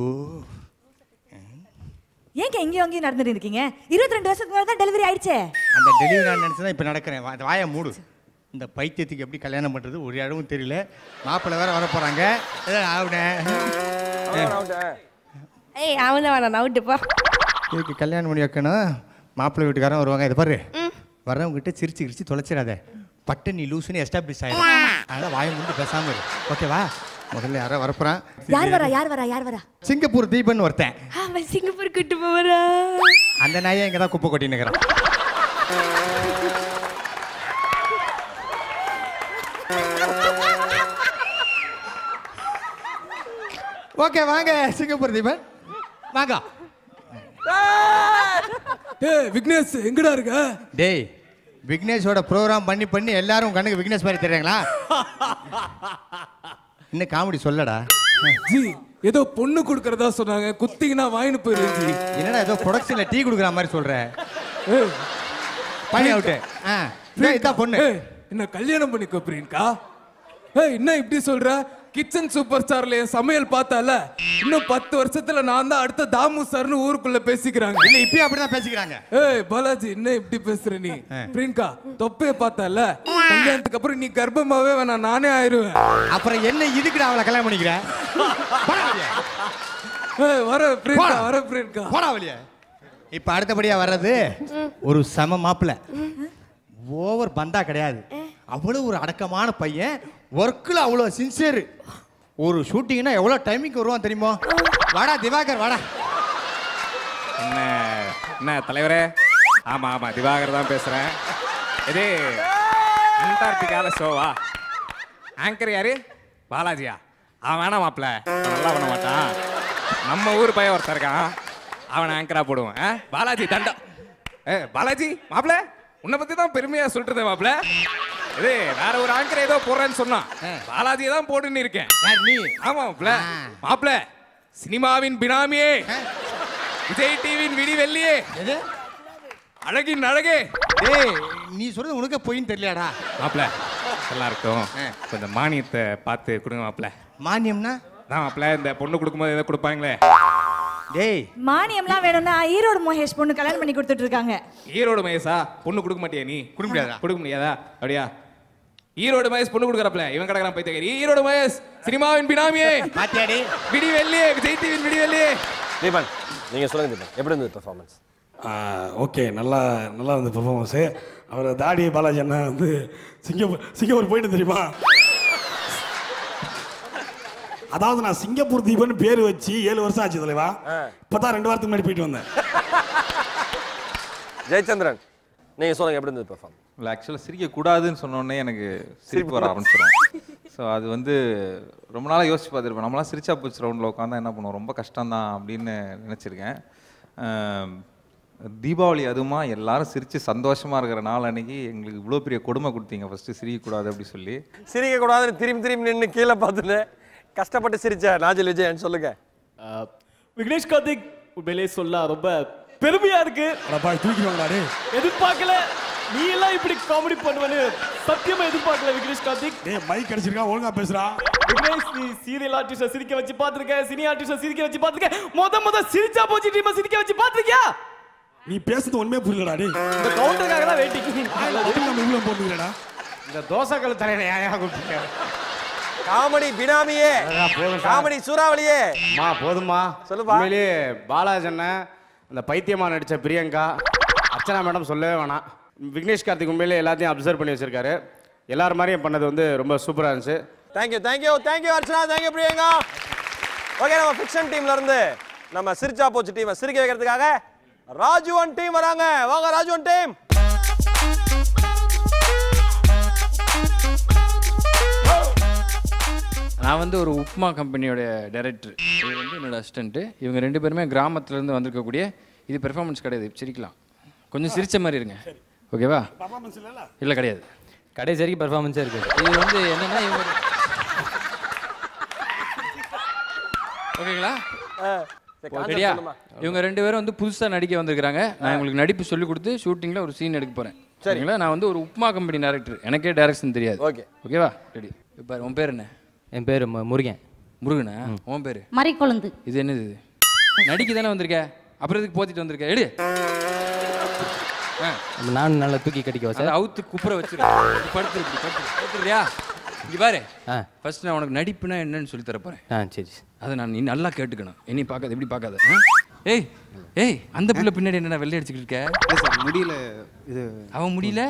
S20: ஏங்க எங்கேயும் அங்கேயும் நடந்துட்டு இருக்கீங்க? 22 வருஷத்துக்கு முன்னாடி தான் டெலிவரி ஆயிடுச்சே.
S19: அந்த டெலிவரி நான் நினச்சி தான் இப்போ நடக்கிறேன். வாயை மூடு. இந்த பைத்தியத்துக்கு எப்படி கல்யாணம் பண்ணுறது ஒரு இடமும் தெரியல. மாப்பிள்ளை வேற வர போகிறாங்க.
S20: ஏய், அவன் தான் வேணாம், அவுட்டுப்பா.
S19: இதுக்கு கல்யாணம் பண்ணி வைக்கணும். மாப்பிள்ளை வீட்டுக்காரன் வருவாங்க. இதை பாரு, வரவங்ககிட்ட சிரிச்சு கிரிச்சு தொலைச்சிடாத. பட்டு நீ லூசுன்னு எஸ்டாப்ளிஷ் ஆயிடும். அதனால் வாயை மூண்டு பேசாமல் இரு. ஓகேவா? முதல்ல யாரோ வரப்போறான்.
S20: யார் வரா?
S19: சிங்கப்பூர் தீபன் ஒருத்தன்.
S20: அவன் சிங்கப்பூர் கூட்டு போறா.
S19: அந்த நாயை இங்க தான் குப்பை கொட்டின்னு இருக்கிறான். ஓகே வாங்க சிங்கப்பூர் தீபன் வாங்க.
S14: டேய் விக்னேஷ் எங்கடா இருக்க?
S19: டேய் விக்னேஷோட ப்ரோக்ராம் பண்ணி பண்ணி எல்லாரும் கண்ணுக்கு விக்னேஷ் மாதிரி தெரியுங்களா? இன்னும் காமெடி சொல்லடா.
S14: ஜி ஏதோ பொண்ணு கொடுக்கறதா சொன்னாங்க, குத்திங்கன்னா வாங்கிட்டு போயிருங்க ஜி.
S19: என்னடா ஏதோ ப்ரொடக்ஷன்ல டீ கொடுக்குற மாதிரி சொல்ற? பண்ணி அவுட்டு. இதான் பொண்ணு.
S14: என்ன கல்யாணம் பண்ணிக்கோ பிரியங்கா. என்ன இப்படி சொல்ற? கிச்சன் சூப்பர் ஸ்டார்ல என் சமையல் பார்த்தால இன்னும் 10 வருஷத்துல நான் தான் அடுத்த தாமு சார்னு ஊருக்குள்ள பேசிக்கிறாங்க.
S19: இல்ல இப்பயும் அப்படிதான் பேசிக்கிறாங்க.
S14: பாலாஜி என்ன இப்படி பேசுற நீ? பிரியங்கா தொப்பைய பார்த்தால கல்யாணத்துக்கு அப்புறம் நீ கர்ப்பமாவே வேணாம், நானே ஆயிருவேன்.
S19: அப்புறம் என்ன இதுக்குடா அவளை கல்யாணம் பண்ணிக்கிற?
S14: வர பிரியங்கா, வர பிரியங்கா.
S19: போடா வெளியே. இப்ப அடுத்தபடியா வர்றது ஒரு சம மாப்பிள்ள. ஓவர் பந்தா கிடையாது. அவ்வளவு ஒரு அடக்கமான பையன். ஒர்க்கில் அவ்வளோ சின்சியர். ஒரு ஷூட்டிங்னா எவ்வளோ டைமிங் வருவான் தெரியுமா? வாடா திவாகர் வாடா.
S18: என்ன தலைவரே? ஆமா ஆமா, திவாகர் தான் பேசுறேன். இது அண்டார்டிகால ஷோவா? ஆங்கர் யாரு? பாலாஜியா? அவன் வேணாம் மாப்பிள்ள, நல்லா பண்ண மாட்டான். நம்ம ஊர் பையன் ஒருத்தர் இருக்கான், அவனை ஆங்கரா போடுவேன். பாலாஜி தண்டம். பாலாஜி மாப்பிள்ள உன்னை பத்தி தான் பெருமையா சொல்றது மாப்பிள்ள. இது வேற ஒரு ஆங்கர் ஏதோ போடுறேன்னு சொன்னான், பாலாஜியை தான் போடுன்னு இருக்கேன். ஆமா மாப்பிள்ள. மாப்பிள்ள சினிமாவின் பினாமியே, விஜய் டிவியின் விடிவெள்ளியே, அழகின் அழகே.
S19: நீ சொல்றது உனக்கு போயின்னு தெரியலடா
S18: மாப்பிள்ள. நல்லா இருக்கும், கொஞ்சம் மானியத்தை பார்த்து கொடுங்க மாப்பிள்ள.
S19: மானியம்னா?
S18: தான் மாப்பிள்ள இந்த பொண்ணு கொடுக்கும்போது ஏதோ கொடுப்பாங்களே.
S19: டேய்
S20: மானியம்லாம் வேணும்னா ஈரோடு மகேஷ் பொண்ணு கல்யாணம் பண்ணி கொடுத்துட்டு இருக்காங்க.
S18: ஈரோடு மகேஷா? பொண்ணு கொடுக்க மாட்டியா நீ?
S19: கொடுக்க முடியாதா?
S18: கொடுக்க முடியாதா? அப்படியா? ஈரோடு மகேஷ் பொண்ணு கொடுக்கறப்பல இவன் கடக்கறான் பைத்தியக்காரி. ஈரோடு மகேஷ் சினிமாவின் பினாமியே,
S19: பாத்தியாடி
S18: விடிவெள்ளியே, விஜய் டிவியின் விடிவெள்ளியே.
S2: தீபன் நீங்க சொல்லுங்க தீபன், எப்படி இருந்தது பெர்ஃபார்மன்ஸ்?
S14: ஓகே, நல்லா இருந்தது பெர்ஃபார்மன்ஸு. அவர் தாடி பாலாஜி அண்ணா வந்து சிங்கப்பூர் போயிட்டு தெரியுமா? அதாவது நான் சிங்கப்பூர் தீபன் பேர் வச்சு 7 வருஷம் ஆச்சு தலைவா. இப்பதான் 2 வாரத்துக்கு முன்னாடி போயிட்டு வந்தேன்.
S2: ஜெயச்சந்திரன் நீங்க சொல்லுங்க எப்படி இருந்தது பெர்ஃபார்மன்ஸ்?
S21: இல்லை ஆக்சுவலாக சிரிக்கக்கூடாதுன்னு சொன்னோடனே எனக்கு சிரிப்பு வர ஆரம்பிச்சிடும். ஸோ அது வந்து ரொம்ப நாளாக யோசிச்சு பார்த்துருப்பேன். நம்மளாம் சிரிச்சா போச்சு ரவுண்டில் உட்காந்தா என்ன பண்ணுவோம், ரொம்ப கஷ்டம்தான் அப்படின்னு நினச்சிருக்கேன். தீபாவளி அதுமா எல்லாரும் சிரித்து சந்தோஷமாக இருக்கிற நாள் அன்னைக்கு எங்களுக்கு இவ்வளோ பெரிய கொடுமை கொடுத்தீங்க. ஃபஸ்ட்டு சிரிக்கக்கூடாது அப்படி சொல்லி.
S2: சிரிக்கக்கூடாதுன்னு திரும்பி நின்று கீழே பார்த்துட்டு கஷ்டப்பட்டு சிரிச்ச நாஜில் விஜயன் சொல்லுங்க.
S12: விக்னேஷ் கார்த்திக் உண்மையிலே சொல்ல ரொம்ப
S2: பெருமையா இருக்கு.
S4: தூக்கிடுவாங்களா டேய்?
S2: எதிர்பார்க்கல. நீ எல்லாம் இப்படி காமெடி பண்ணுவன்னு சத்தியமா எதிர்பார்க்கல விக்னேஷ் கார்த்திக்.
S4: டேய் மைக் அடிச்சிருக்கா, ஒழுங்கா பேசுறா.
S2: விக்னேஷ், நீ சீரியல் ஆர்டிஸ்ட சிரிக்க வச்சு பாத்துருக்க, சினி ஆர்டிஸ்ட சிரிக்க வச்சு பாத்துருக்க, முத சிரிச்சா போச்சு டீம் சிரிக்க வச்சு பாத்துருக்கியா?
S4: நீ பேசுறது ஒண்ணுமே புரியலடா டேய்.
S2: இந்த கவுண்டருக்காக தான் வெயிட்டிங்.
S4: நம்ம இவ்ளோ போடுங்கடா.
S19: இந்த தோசைக்கல் தலையில யாரையா கூப்பிட்டுருக்க?
S2: Comedy பினாமியே, comedy சூறாவளியே.
S9: போதுமா
S2: சொல்லுப்பா.
S9: உண்மையிலேயே பாலாஜி அண்ணன், அந்த பைத்தியமா நடிச்ச பிரியங்கா, அர்ச்சனா மேடம் சொல்லவே வேணாம். விக்னேஷ் கார்த்திக் உண்மையிலே எல்லாத்தையும் அப்சர்வ் பண்ணி வச்சிருக்காரு. எல்லாரும் மாதிரியும் பண்ணது வந்து ரொம்ப சூப்பரா இருந்துச்சு.
S2: Thank you thank you thank you Archana, thank you Priyanka. Okay, நம்ம ஃபிக்ஷன் டீம்ல இருந்து நம்ம சிரிச்சா போச்சு டீமை சிரிக்க வைக்கிறதுக்காக ராஜுவன் டீம் வராங்க. வாங்க ராஜுவன் டீம்.
S22: நான் வந்து ஒரு உப்மா கம்பெனியோட டைரக்டர். இது வந்து என்னோட அசிஸ்டன்ட். இவங்க 2 பேருமே கிராமத்துலேருந்து வந்திருக்கக்கூடிய, இது பெர்ஃபார்மன்ஸ் கிடையாது, சிரிக்கலாம். கொஞ்சம் சிரிச்ச மாதிரி இருங்க, ஓகேவா? இல்லை கிடையாது,
S12: கடைசி வரைக்கும் பெர்ஃபார்மன்ஸே இருக்குது.
S22: இது வந்து என்னன்னா இவங்க ஓகேங்களா? ரெடியா? இவங்க 2 பேரும் வந்து புதுசாக நடிக்க வந்திருக்கிறாங்க. நான் உங்களுக்கு நடிப்பு சொல்லி கொடுத்து ஷூட்டிங்கில் ஒரு சீன் எடுக்க போகிறேன். சரிங்களா? நான் வந்து ஒரு உப்மா கம்பெனி டைரக்டர், எனக்கே டைரக்ஷன் தெரியாது. ஓகேவா? ரெடி? இப்போ உன் பேர் என்ன?
S12: என் பேர் முருகன்.
S22: முருகனா? உன் பேர்?
S17: மறிக்கொழுந்து.
S22: இது என்னது? இது நடிக்க தானே வந்திருக்க, அப்புறம் இதுக்கு போத்திட்டு வந்திருக்க? எடு.
S12: நான் நல்லா தூக்கி கட்டிக்கவா சார்?
S22: அவுத்து குப்புற வச்சிரு. படுத்துறியா? இங்க பாரு, ஃபர்ஸ்ட் நான் உனக்கு நடிப்புனா என்னன்னு சொல்லி தர போறேன்.
S12: சரி.
S22: அதை நான் நீ நல்லா கேட்டுக்கணும். என்னை பார்க்காத, எப்படி பார்க்காத. ஏய் ஏய், அந்த பிள்ளை பின்னாடி என்ன வெள்ளை அடிச்சுக்கிட்டு இருக்க?
S9: முடியல, இது
S22: அவன் முடியல,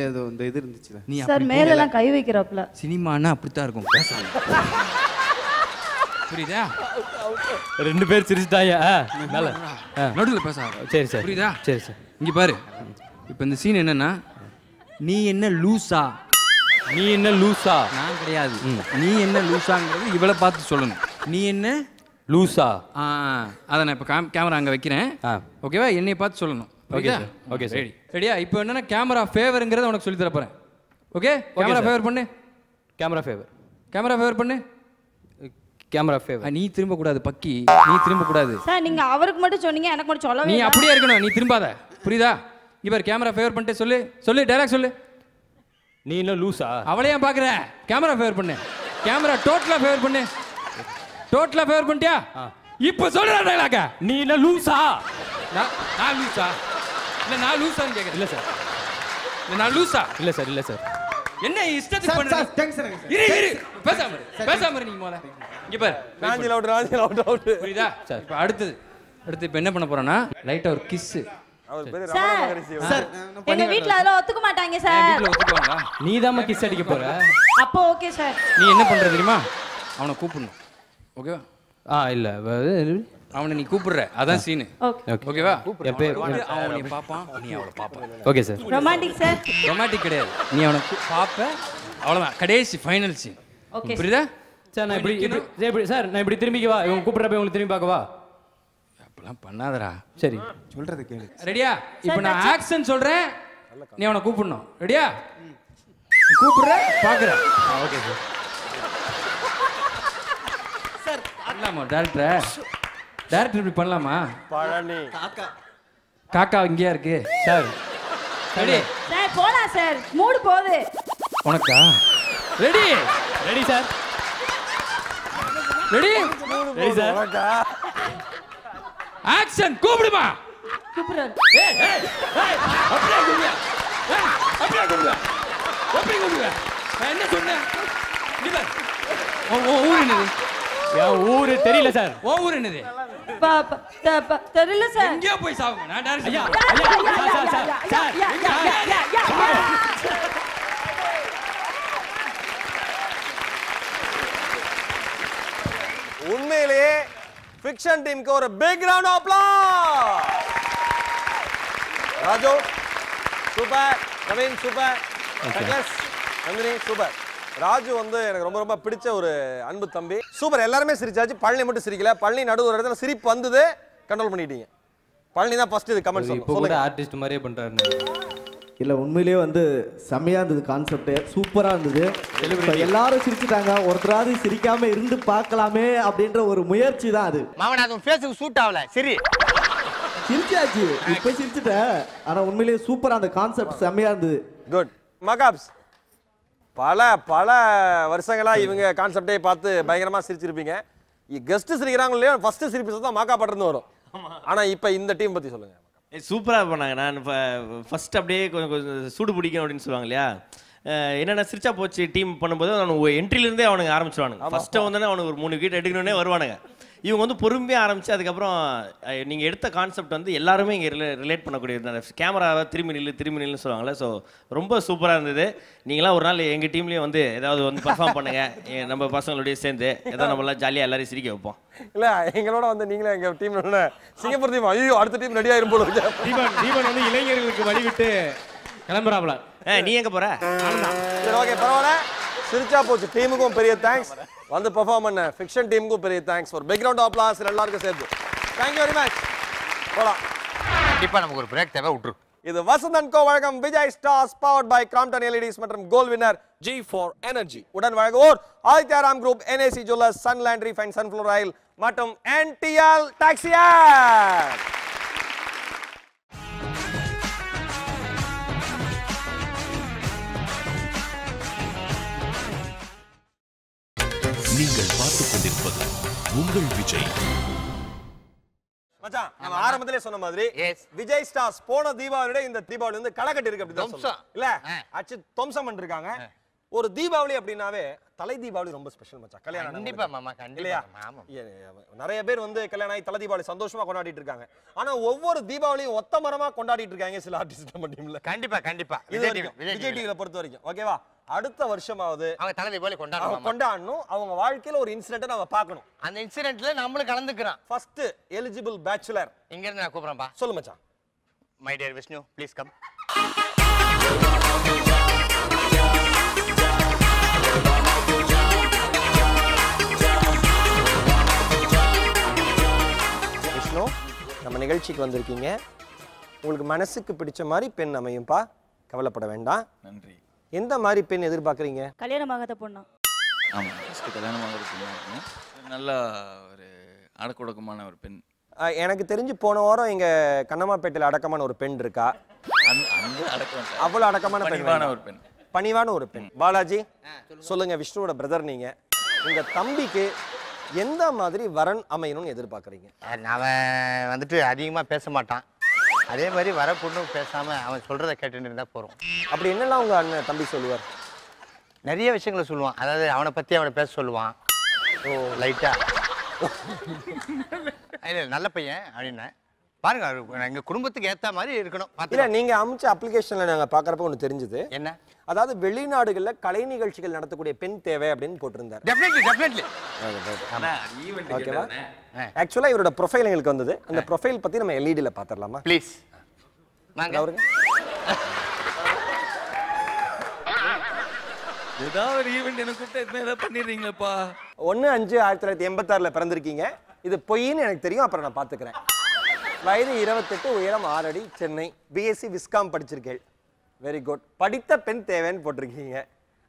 S9: ஏதோ இந்த இது இருந்துச்சு.
S22: நீ
S20: சார் மேலெல்லாம் கை வைக்கிறப்பல.
S22: சினிமானா அப்படித்தான் இருக்கும், பேசாத. புரியுதா?
S12: 2 பேர் சிரிச்சிட்டாயா? மேல
S22: நடுவில் பேசாத.
S12: சரி சார்.
S22: புரியுதா?
S12: சரி சார்.
S22: இங்க பாரு, இப்போ இந்த சீன் என்னன்னா, நீ என்ன லூசா?
S12: நீ என்ன லூசா?
S22: நான் கிடையாது. நீ என்ன லூசாங்கிறது இவளை பார்த்து சொல்லணும். நீ என்ன
S12: லூசா?
S22: அதை நான் இப்போ கேமரா அங்கே வைக்கிறேன், ஓகேவா? என்னை பார்த்து சொல்லணும்.
S12: Okay sir. Okay sir.
S22: ரெடியா? இப்போ என்னன்னா கேமரா ஃபேவருங்கிறத உனக்கு சொல்லி தர போறேன். ஓகே? கேமரா ஃபேவர் பண்ணு.
S12: Camera favour.
S22: கேமரா ஃபேவர் பண்ணு.
S12: Camera favour.
S22: நீ திரும்ப கூடாது பக்கி, நீ திரும்ப கூடாது.
S20: சார் நீங்க அவருக்கு மட்டும் சொன்னீங்க, எனக்கு மட்டும் சொல்லவே
S22: நீ
S20: இல்ல.
S22: அப்படியே இருக்கணும், நீ திரும்பாத. புரியுதா? இங்க பாரு, கேமரா ஃபேவர் பண்ணிட்டு சொல்லு. சொல்லு, டைலாக் சொல்லு.
S12: நீ என்ன லூசா?
S22: அவளையா பாக்குற? கேமரா ஃபேவர் பண்ணு. கேமரா டோட்டலா ஃபேவர் பண்ணு. டோட்டலா ஃபேவர் பண்ணிட்டியா? இப்போ சொல்ற டைலாக.
S12: நீ என்ன லூசா?
S22: நான் லூசா? இல்ல நான் லூசான்னு கேக்குறேன்.
S12: இல்ல சார்.
S22: இல்ல நான் லூசா?
S12: இல்ல சார். இல்ல சார்.
S22: என்ன இஷ்டத்துக்கு பண்ற? இரு பேசாம பேசாம நீ மோல. இங்க பாரு,
S2: ராஞ்சில அவுட்.
S22: புரியுதா? இப்போ அடுத்து இப்போ என்ன பண்ண போறேன்னா, லைட்டா ஒரு கிஸ்.
S20: சார் எங்க வீட்ல அதெல்லாம் ஒத்துக்க மாட்டாங்க சார்.
S22: வீட்ல ஒத்துக்குவாங்களா?
S12: நீ தான் கிஸ் அடிக்க போற.
S20: அப்போ ஓகே சார்.
S22: நீ என்ன பண்ற தெரியுமா? அவனை கூப்பிடணும், ஓகேவா?
S12: இல்ல
S22: அவனை நீ கூப்பிடுற, அதான் சீன். ஓகேவா?
S12: என் பேர்
S22: அவன் நீ பாப்பான், நீ அவளை பாப்ப.
S12: Okay sir.
S20: Romantic sir.
S22: Romantic கிடையாது, நீ அவனை பாப்ப, அவ்வளவுதான். கடைசி ஃபைனல் சீன்.
S20: ஓகே
S22: புரியுதா?
S12: சார் நான் இப்படி சார் நான் இப்படி திரும்பிக்கவா? இவங்க கூப்பிடுறப்ப உங்களுக்கு திரும்பி பார்க்கவா?
S22: அப்படிலாம் பண்ணாதடா.
S12: சரி,
S22: சொல்றது கேளு. ரெடியா? இப்போ நான் ஆக்ஷன் சொல்றேன், நீ அவனை கூப்பிடணும். ரெடியா? கூப்பிடுற, பாக்குற. Okay sir. சார் பண்ணலாமா? டேரக்டர் இப்படி பண்ணலாமா?
S2: பழனி
S22: காக்கா இங்கேயா இருக்கு சார்? ரெடி
S20: சார் போலாம் சார், மூடு போகுது.
S22: உனக்கா? Ready
S12: sir.
S22: Ready
S12: sir.
S22: Action. கூப்பிடுமா?
S20: கூப்பிடுறாரு.
S22: ஏய் ஏய் ஏய், அப்படியே கூப்பிடுங்க. அப்படியே கூப்பிடுங்க. அப்படியே கூப்பிடுங்க. நான் என்ன சொன்னேன்? இங்க உன் ஊர் என்னது?
S12: என் ஊரு தெரியல சார்.
S22: உன் ஊர் என்னது?
S20: தெரியல சார்.
S22: எங்கேயோ போய் சாவுங்க. நான் டான்ஸ்
S2: உண்மையிலேயே ஃபிக்ஷன் டீமுக்கு ஒரு big round of applause. Raju super, Naveen super, Douglas Nandhini super. Raju வந்து எனக்கு ரொம்ப ரொம்ப பிடிச்ச ஒரு அன்பு தம்பி. சூப்பர், எல்லாருமே சிரிச்சாச்சு. பழனி மட்டும் சிரிக்கல. பழனி நடுவு ஒரு இடத்துல சிரிப்பு வந்தது, கண்ட்ரோல் பண்ணிட்டீங்க. பழனி தான் ஃபர்ஸ்ட் இது கமெண்ட்
S12: இப்போ கூட ஆர்டிஸ்ட் மாதிரியே பண்றாரு.
S23: இல்லை உண்மையிலேயே வந்து செம்மையாக இருந்தது, கான்செப்ட் சூப்பராக இருந்தது. இப்போ எல்லாரும் சிரிச்சுட்டாங்க, ஒருத்தராவது சிரிக்காம இருந்து பார்க்கலாமே அப்படின்ற ஒரு முயற்சி தான் அது.
S6: மாமன் அது ஃபேஸுக்கு சூட் ஆகல. சரி
S23: சிரிச்சாச்சு இப்ப சிரிச்சிட்டேன் ஆனா உண்மையிலேயே சூப்பரா அந்த கான்செப்ட் செம்மையா இருந்தது
S2: குட் மகாப்ஸ் பல பல வருஷங்களா இவங்க கான்செப்டே பார்த்து பயங்கரமா சிரிச்சிருப்பீங்க கெஸ்ட் சிரிக்கிறாங்க இல்லையா ஃபர்ஸ்ட் சிரிப்பு தான் மாக்கா பட்டிருந்து வரும் ஆனா இப்ப இந்த டீம் பத்தி சொல்லுங்க
S12: சூப்பராக பண்ணாங்க நான் இப்போ ஃபர்ஸ்ட் அப்படியே கொஞ்சம் சூடு பிடிக்கும் அப்படின்னு சொல்லுவாங்க இல்லையா என்னென்ன சிரிச்சா போச்சு டீம் பண்ணும்போது அவனுக்கு என்ட்ரிலேருந்தே அவனுக்கு ஆரம்பிச்சிருவானுங்க ஃபஸ்ட்டு வந்தோடனே அவனுக்கு ஒரு 3 விக்கெட் எடுக்கணுன்னே வருவானுங்க இவங்க வந்து பொறுமையாக ஆரம்பித்து அதுக்கப்புறம் நீங்கள் எடுத்த கான்செப்ட் வந்து எல்லாருமே இங்கே ரிலேட் பண்ணக்கூடியது அந்த கேமராவை திரும்பி நில்லுன்னு சொல்லுவாங்கள்ல ஸோ ரொம்ப சூப்பராக இருந்தது நீங்களாம் ஒரு நாள் எங்கள் டீம்லேயே வந்து ஏதாவது வந்து பர்ஃபார்ம் பண்ணுங்கள் நம்ம பசங்களோடய சேர்ந்து ஏதாவது நம்மளாம் ஜாலியாக எல்லாரையும் சிரிக்க வைப்போம்
S2: இல்லை எங்களோட வந்து நீங்களே எங்கள் டீம்ல சிங்கப்பூர் டீம் ஐயோ அடுத்த டீம் ரெடி ஆயிரும் போல
S9: தீபன் வந்து இளைஞர்களுக்கு வழிவிட்டு கிளம்புறாப்ல
S12: நீ எங்கே போகிற
S2: சரி ஓகே பரவாயில்ல சிரிச்சா போச்சு டீமுக்கும் பெரிய தேங்க்ஸ் வந்து பெர்ஃபார்ம் பண்ண ஃபிக்ஷன் டீமுக்கும் பெரிய thanks for background of class எல்லாருக்கும் சேர்த்து தேங்க்யூ வெரி மச் போலாம்
S6: கண்டிப்பா நமக்கு ஒரு பிரேக் தேவை விட்டுரு
S2: இது வசந்த் கோ வழங்கும் Vijay stars powered by Crompton LEDs மற்றும் கோல் வின்னர் G4 எனர்ஜி உடன் வழங்குவோர் Adityaram group NAC jewellers Sunland refined sunflower oil மற்றும் NTL டாக்ஸியா
S1: நீங்கள் பார்த்துக் கொண்டிருப்பது உங்கள் விஜய்
S2: மச்சான் நம்ம ஆரம்பத்திலே சொன்ன மாதிரி விஜய் ஸ்டார்ஸ் போன தீபாவளியோட இந்த தீபாவளி வந்து களகட்டி இருக்கு அப்படி தான் சொல்றோம் இல்ல அச்சு தொம்சம் பண்ணிருக்காங்க ஒரு தீபாவளி அப்படினாவே தலை தீபாவளி ரொம்ப ஸ்பெஷல் மச்சான் கல்யாணம்
S6: கண்டிப்பா மாமா கண்டிப்பா
S2: ஆமா நிறைய பேர் வந்து கல்யாணம் ஆகி தலை தீபாவளி சந்தோஷமா கொண்டாடிட்டு இருக்காங்க ஆனா ஒவ்வொரு தீபாவளியும் ஒத்த மரமா கொண்டாடிட்டு இருக்காங்க சில ஆர்டிஸ்ட் நம்ம டீம்ல
S6: கண்டிப்பா கண்டிப்பா
S2: விஜய் டிவில பொறுத்த வரைக்கும் ஓகேவா அடுத்த வருஷமாவது
S6: அவங்க தலை தீபாவளி
S2: கொண்டாடணும் அவங்க வாழ்க்கையில ஒரு இன்சிடென்ட் நம்ம பார்க்கணும்
S6: அந்த இன்சிடென்ட்ல நம்மளும் கலந்துக்கிறோம்
S2: ஃபர்ஸ்ட் எலிஜிபிள் பேச்சுலர்
S6: இங்க இருந்து நான் கூப்பிடுறேன்பா
S2: சொல்லு மச்சான்
S6: my dear Vishnu please come
S2: Vishnu நம்ம நிகழ்ச்சிக்கு வந்திருக்கீங்க உங்களுக்கு மனசுக்கு பிடிச்ச மாதிரி பெண் அமையும்பா கவலைப்பட வேண்டாம்
S10: நன்றி
S2: எந்த மாதிரி பெண் எதிர்பார்க்குறீங்க
S20: கல்யாணமாகாத பொண்ணா
S10: ஆமாம் ஃபஸ்ட்டு கல்யாணமாக ஒரு பெண்ணாக இருக்கணும் நல்ல ஒரு அடக்குடக்கமான ஒரு பெண்
S2: எனக்கு தெரிஞ்சு போன வாரம் எங்க கண்ணம்மாப்பேட்டையில் அடக்கமான ஒரு பெண் இருக்கா
S10: அந்த அடக்கம்
S2: அவ்வளோ அடக்கமான
S10: பணிவான ஒரு பெண்
S2: பணிவான ஒரு பெண் பாலாஜி சொல்லுங்க விஷ்ணுவோட பிரதர் நீங்க உங்க தம்பிக்கு எந்த மாதிரி வரன் அமையணும்னு எதிர்பார்க்குறீங்க
S6: அவன் வந்துட்டு அதிகமாக பேச மாட்டான் அதே மாதிரி வர பொண்ணு பேசாம அவன் சொல்றதை கேட்டுட்டு இருந்தா போறோம்
S2: அப்படி என்னெல்லாம் உங்க அண்ணன் தம்பி சொல்லுவார்
S6: நிறைய விஷயங்களை சொல்லுவான் அதாவது அவனை பத்தி அவனை பேச சொல்லுவான் ஓ லைட்டா இல்லை நல்ல பையன் அப்படின்னு பாருங்க எங்க குடும்பத்துக்கு ஏத்த மாதிரி இருக்கணும்
S2: இல்ல நீங்க அமைச்ச அப்ளிகேஷன்ல நாங்க பாக்குறப்ப ஒன்று தெரிஞ்சது
S6: என்ன
S2: அதாவது வெளிநாடுகள்ல கலை நிகழ்ச்சிகள் நடத்தக்கூடிய பெண் தேவை அப்படின்னு போட்டிருந்தார்
S6: டெஃபினெட்லி
S2: ஓகேவா ஆக்சுவலா இவரோட ப்ரொஃபைல் எங்களுக்கு வந்தது அந்த ப்ரொஃபைல் பத்தி நம்ம எல்இடில பாத்திரலாமா
S6: ப்ளீஸ்
S10: ஏதாவது ஒரு ஈவெண்ட் எனக்கு கூப்பிட்டு எதுவுமே ஏதாவது பண்ணிடுறீங்களப்பா
S2: 1/5/1986 பிறந்திருக்கீங்க இது பொய்ன்னு எனக்கு தெரியும் அப்புறம் நான் பாத்துக்கிறேன் வயது 28 உயரம் 6 அடி சென்னை பிஎஸ்சி விஸ்காம் படிச்சிருக்கேள் வெரி குட் படித்த பெண் தேவைன்னு போட்டிருக்கீங்க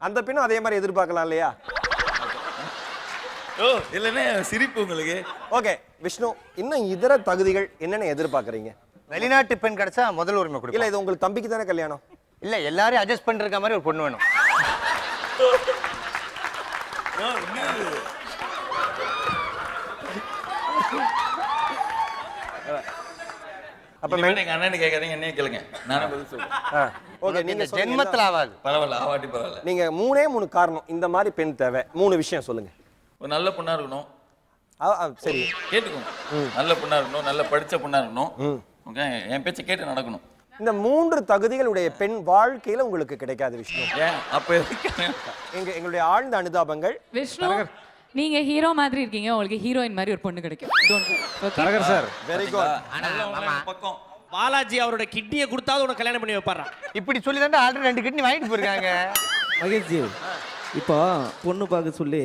S2: அந்த பெண்ணும் அதே மாதிரி எதிர்பார்க்கலாம் இல்லையா
S10: ஓ இல்லைன்னா சிரிப்பு உங்களுக்கு
S2: ஓகே விஷ்ணு இன்னும் இதர தகுதிகள் என்னென்ன எதிர்பார்க்குறீங்க
S6: வெளிநாட்டு பெண் கிடைச்சா முதல் உரிமை கொடுக்கும்
S2: இல்லை இது உங்களுக்கு தம்பிக்கு தானே கல்யாணம்
S6: இல்லை எல்லாரும் அட்ஜஸ்ட் பண்ணிருக்க மாதிரி ஒரு பொண்ணு வேணும்
S10: அப்ப எங்க அண்ணன் கேட்காதீங்க என்னைய கேளுங்க நானே பதில் சொல்றேன்
S2: ஓகே நீங்க
S6: ஜென்மத்துல ஆவாது
S10: பரவாயில்ல ஆவாட்டி பரவாயில்ல
S2: நீங்க 3 காரணம் இந்த மாதிரி பெண் தேவை 3 விஷயம் சொல்லுங்க
S10: ஒரு நல்ல பொண்ணா இருக்கணும்
S2: சரி
S10: கேட்டுக்கோங்க நல்ல பொண்ணா இருக்கணும் நல்ல படிச்ச பொண்ணா இருக்கணும் ஓகே என் பேச்சை கேட்டு நடக்கணும்
S2: இந்த 3 தகுதிகளுடைய பெண் வாழ்க்கையில உங்களுக்கு கிடைக்காது விஷ்ணு
S10: ஏன் அப்ப
S2: எங்களுடைய ஆழ்ந்த அனுதாபங்கள்
S11: விஷ்ணு நீங்க ஹீரோ மாதிரி இருக்கீங்க உங்களுக்கு ஹீரோயின் மாதிரி ஒரு பொண்ணு கிடைக்கும்
S9: தரகர் சார்
S2: வெரி குட்
S12: பக்கம் பாலாஜி அவரோட கிட்னியை கொடுத்தாது உனக்கு கல்யாணம் பண்ணி வைப்பாரா
S6: இப்படி சொல்லி தான் ஆல்ரெடி 2 கிட்னி வாங்கிட்டு போயிருக்காங்க
S23: மகேஷ்ஜி இப்போ பொண்ணு பார்க்க சொல்லி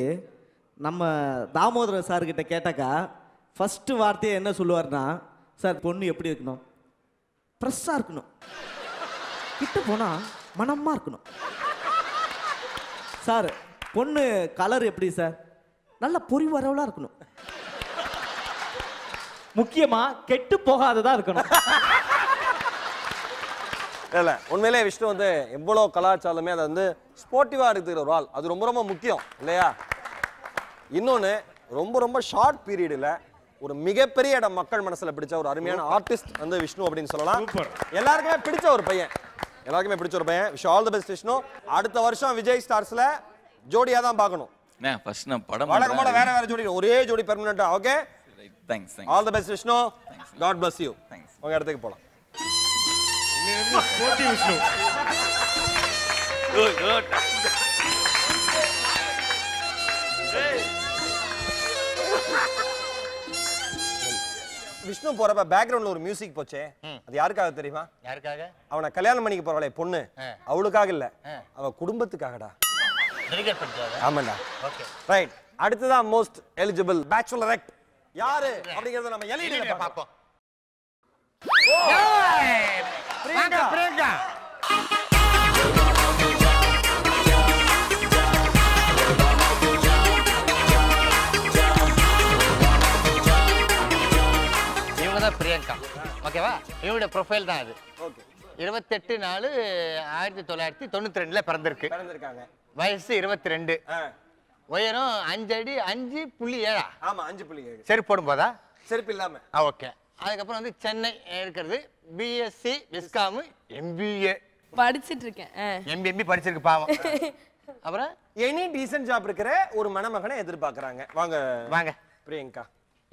S23: நம்ம தாமோதர சார்கிட்ட கேட்டாக்கா ஃபர்ஸ்ட் வார்த்தையை என்ன சொல்லுவார்னா சார் பொண்ணு எப்படி இருக்கணும் ஃப்ரெஷ்ஷாக இருக்கணும் கிட்ட போனால் மனமாக இருக்கணும் சார் பொண்ணு கலர் எப்படி சார் நல்ல பொறி வரவலாக இருக்கணும்
S3: முக்கியமா கெட்டு போகாததா இருக்கணும்.
S2: இல்ல உண்மையிலே விஷ்ணு வந்து எவ்வளவு கலாச்சாரமே அதை வந்து ஸ்போர்ட்டிவா எடுத்துக்கிற ஒரு ஆள், அது ரொம்ப ரொம்ப முக்கியம் இல்லையா? இன்னொன்னு ரொம்ப ரொம்ப ஷார்ட் பீரியட்ல ஒரு மிகப்பெரிய இடம் மக்கள் மனசுல பிடிச்ச ஒரு அருமையான ஆர்டிஸ்ட் வந்து விஷ்ணு அப்படின்னு சொல்லலாம். எல்லாருக்குமே பிடிச்ச ஒரு பையன், எல்லாருக்குமே பிடிச்ச ஒரு பையன். Wish all the best Vishnu. அடுத்த வருஷம் விஜய் ஸ்டார்ஸ்ல ஜோடியா தான் பார்க்கணும்.
S10: ஃபர்ஸ்ட் நான் படம்
S2: வழக்கமான வேற வேற ஜோடி, ஒரே ஜோடி பெர்மனன்ட்டா. Okay,
S10: thanks.
S2: All the best Vishnu. God bless you. உங்க இடத்துக்கு போலாம்.
S12: ஸ்போர்ட்டி விஷ்ணு. குட்.
S2: விஷ்ணு போறப்ப பேக்ரவுண்ட்ல ஒரு மியூசிக் போச்சே, அது யாருக்காக தெரியுமா?
S6: யாருக்காக?
S2: அவனை கல்யாணம் பண்ணிக்க போறவளே பொண்ணு, அவளுக்காக இல்ல, அவ குடும்பத்துக்காகடா.
S6: டெலிகேட் பண்ணிட்டாங்க.
S2: ஆமாடா.
S6: Okay
S2: right. அடுத்ததான் மோஸ்ட் எலிஜிபிள் பேச்சுலரெட் யாரு அப்படிங்கறத நம்ம எலிஜிபிள் பாப்போம்.
S6: பிரியங்கா. பிரியங்கா இவங்க தான் பிரியங்கா. ஓகேவா? இவங்களுடைய ப்ரொஃபைல் தான் அது.
S2: ஓகே.
S6: 28/4/1992 பிறந்திருக்காங்க. வயசு 22. உயரம் 5 அடி 5.7.
S2: ஆமா 5.7.
S6: செருப்பு போடும்போதா?
S2: செருப்பு இல்லாம.
S6: ஓகே. அதுக்கப்புறம் வந்து சென்னை இருக்கிறது. பிஎஸ்சி விஸ்காம் எம்பிஏ
S5: படிச்சிட்டு இருக்கேன்.
S6: எம்பி படிச்சிருக்கு பாவம். அப்புறம்
S2: எனி டீசன்ட் ஜாப் இருக்கிற ஒரு மணமகனை எதிர்பார்க்கறாங்க. வாங்க
S6: வாங்க
S2: பிரியங்கா.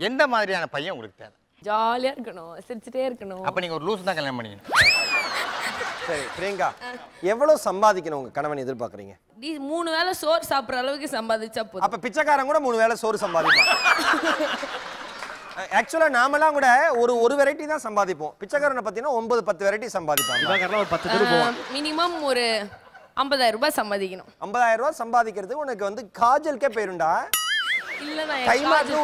S6: எந்த மாதிரியான பையன் உங்களுக்கு தேவை?
S5: ஜாலியா இருக்கணும், சிரிச்சிட்டே இருக்கணும்.
S6: அப்ப நீங்க ஒரு லூஸ் தான் கல்யாணம் பண்ணீங்க.
S2: சரி பிரியங்கா, எவ்வளவு சம்பாதிக்கணும் உங்க கணவன் எதிர்பார்க்கறீங்க?
S5: 3 வேளை சோறு சாப்பிடுற அளவுக்கு சம்பாதிச்சா போதும்.
S2: அப்ப பிச்சைக்காரன் கூட 3 வேளை சோறு சம்பாதிப்பான். ஆக்சுவலா நாமெல்லாம் கூட ஒரு வெரைட்டி தான் சம்பாதிப்போம். பிச்சைக்காரனை பத்தினா 9-10 வெரைட்டி சம்பாதிப்பாங்க.
S12: இவங்கெல்லாம் ஒரு 10 பேர் போவாங்க.
S5: மினிமம் ஒரு 50,000 ரூபாய் சம்பாதிக்கணும்.
S2: 50,000 ரூபாய் சம்பாதிக்கிறது உனக்கு வந்து காஜல்கே போயிருண்டா?
S5: இல்ல நான்
S2: கைமாட்டு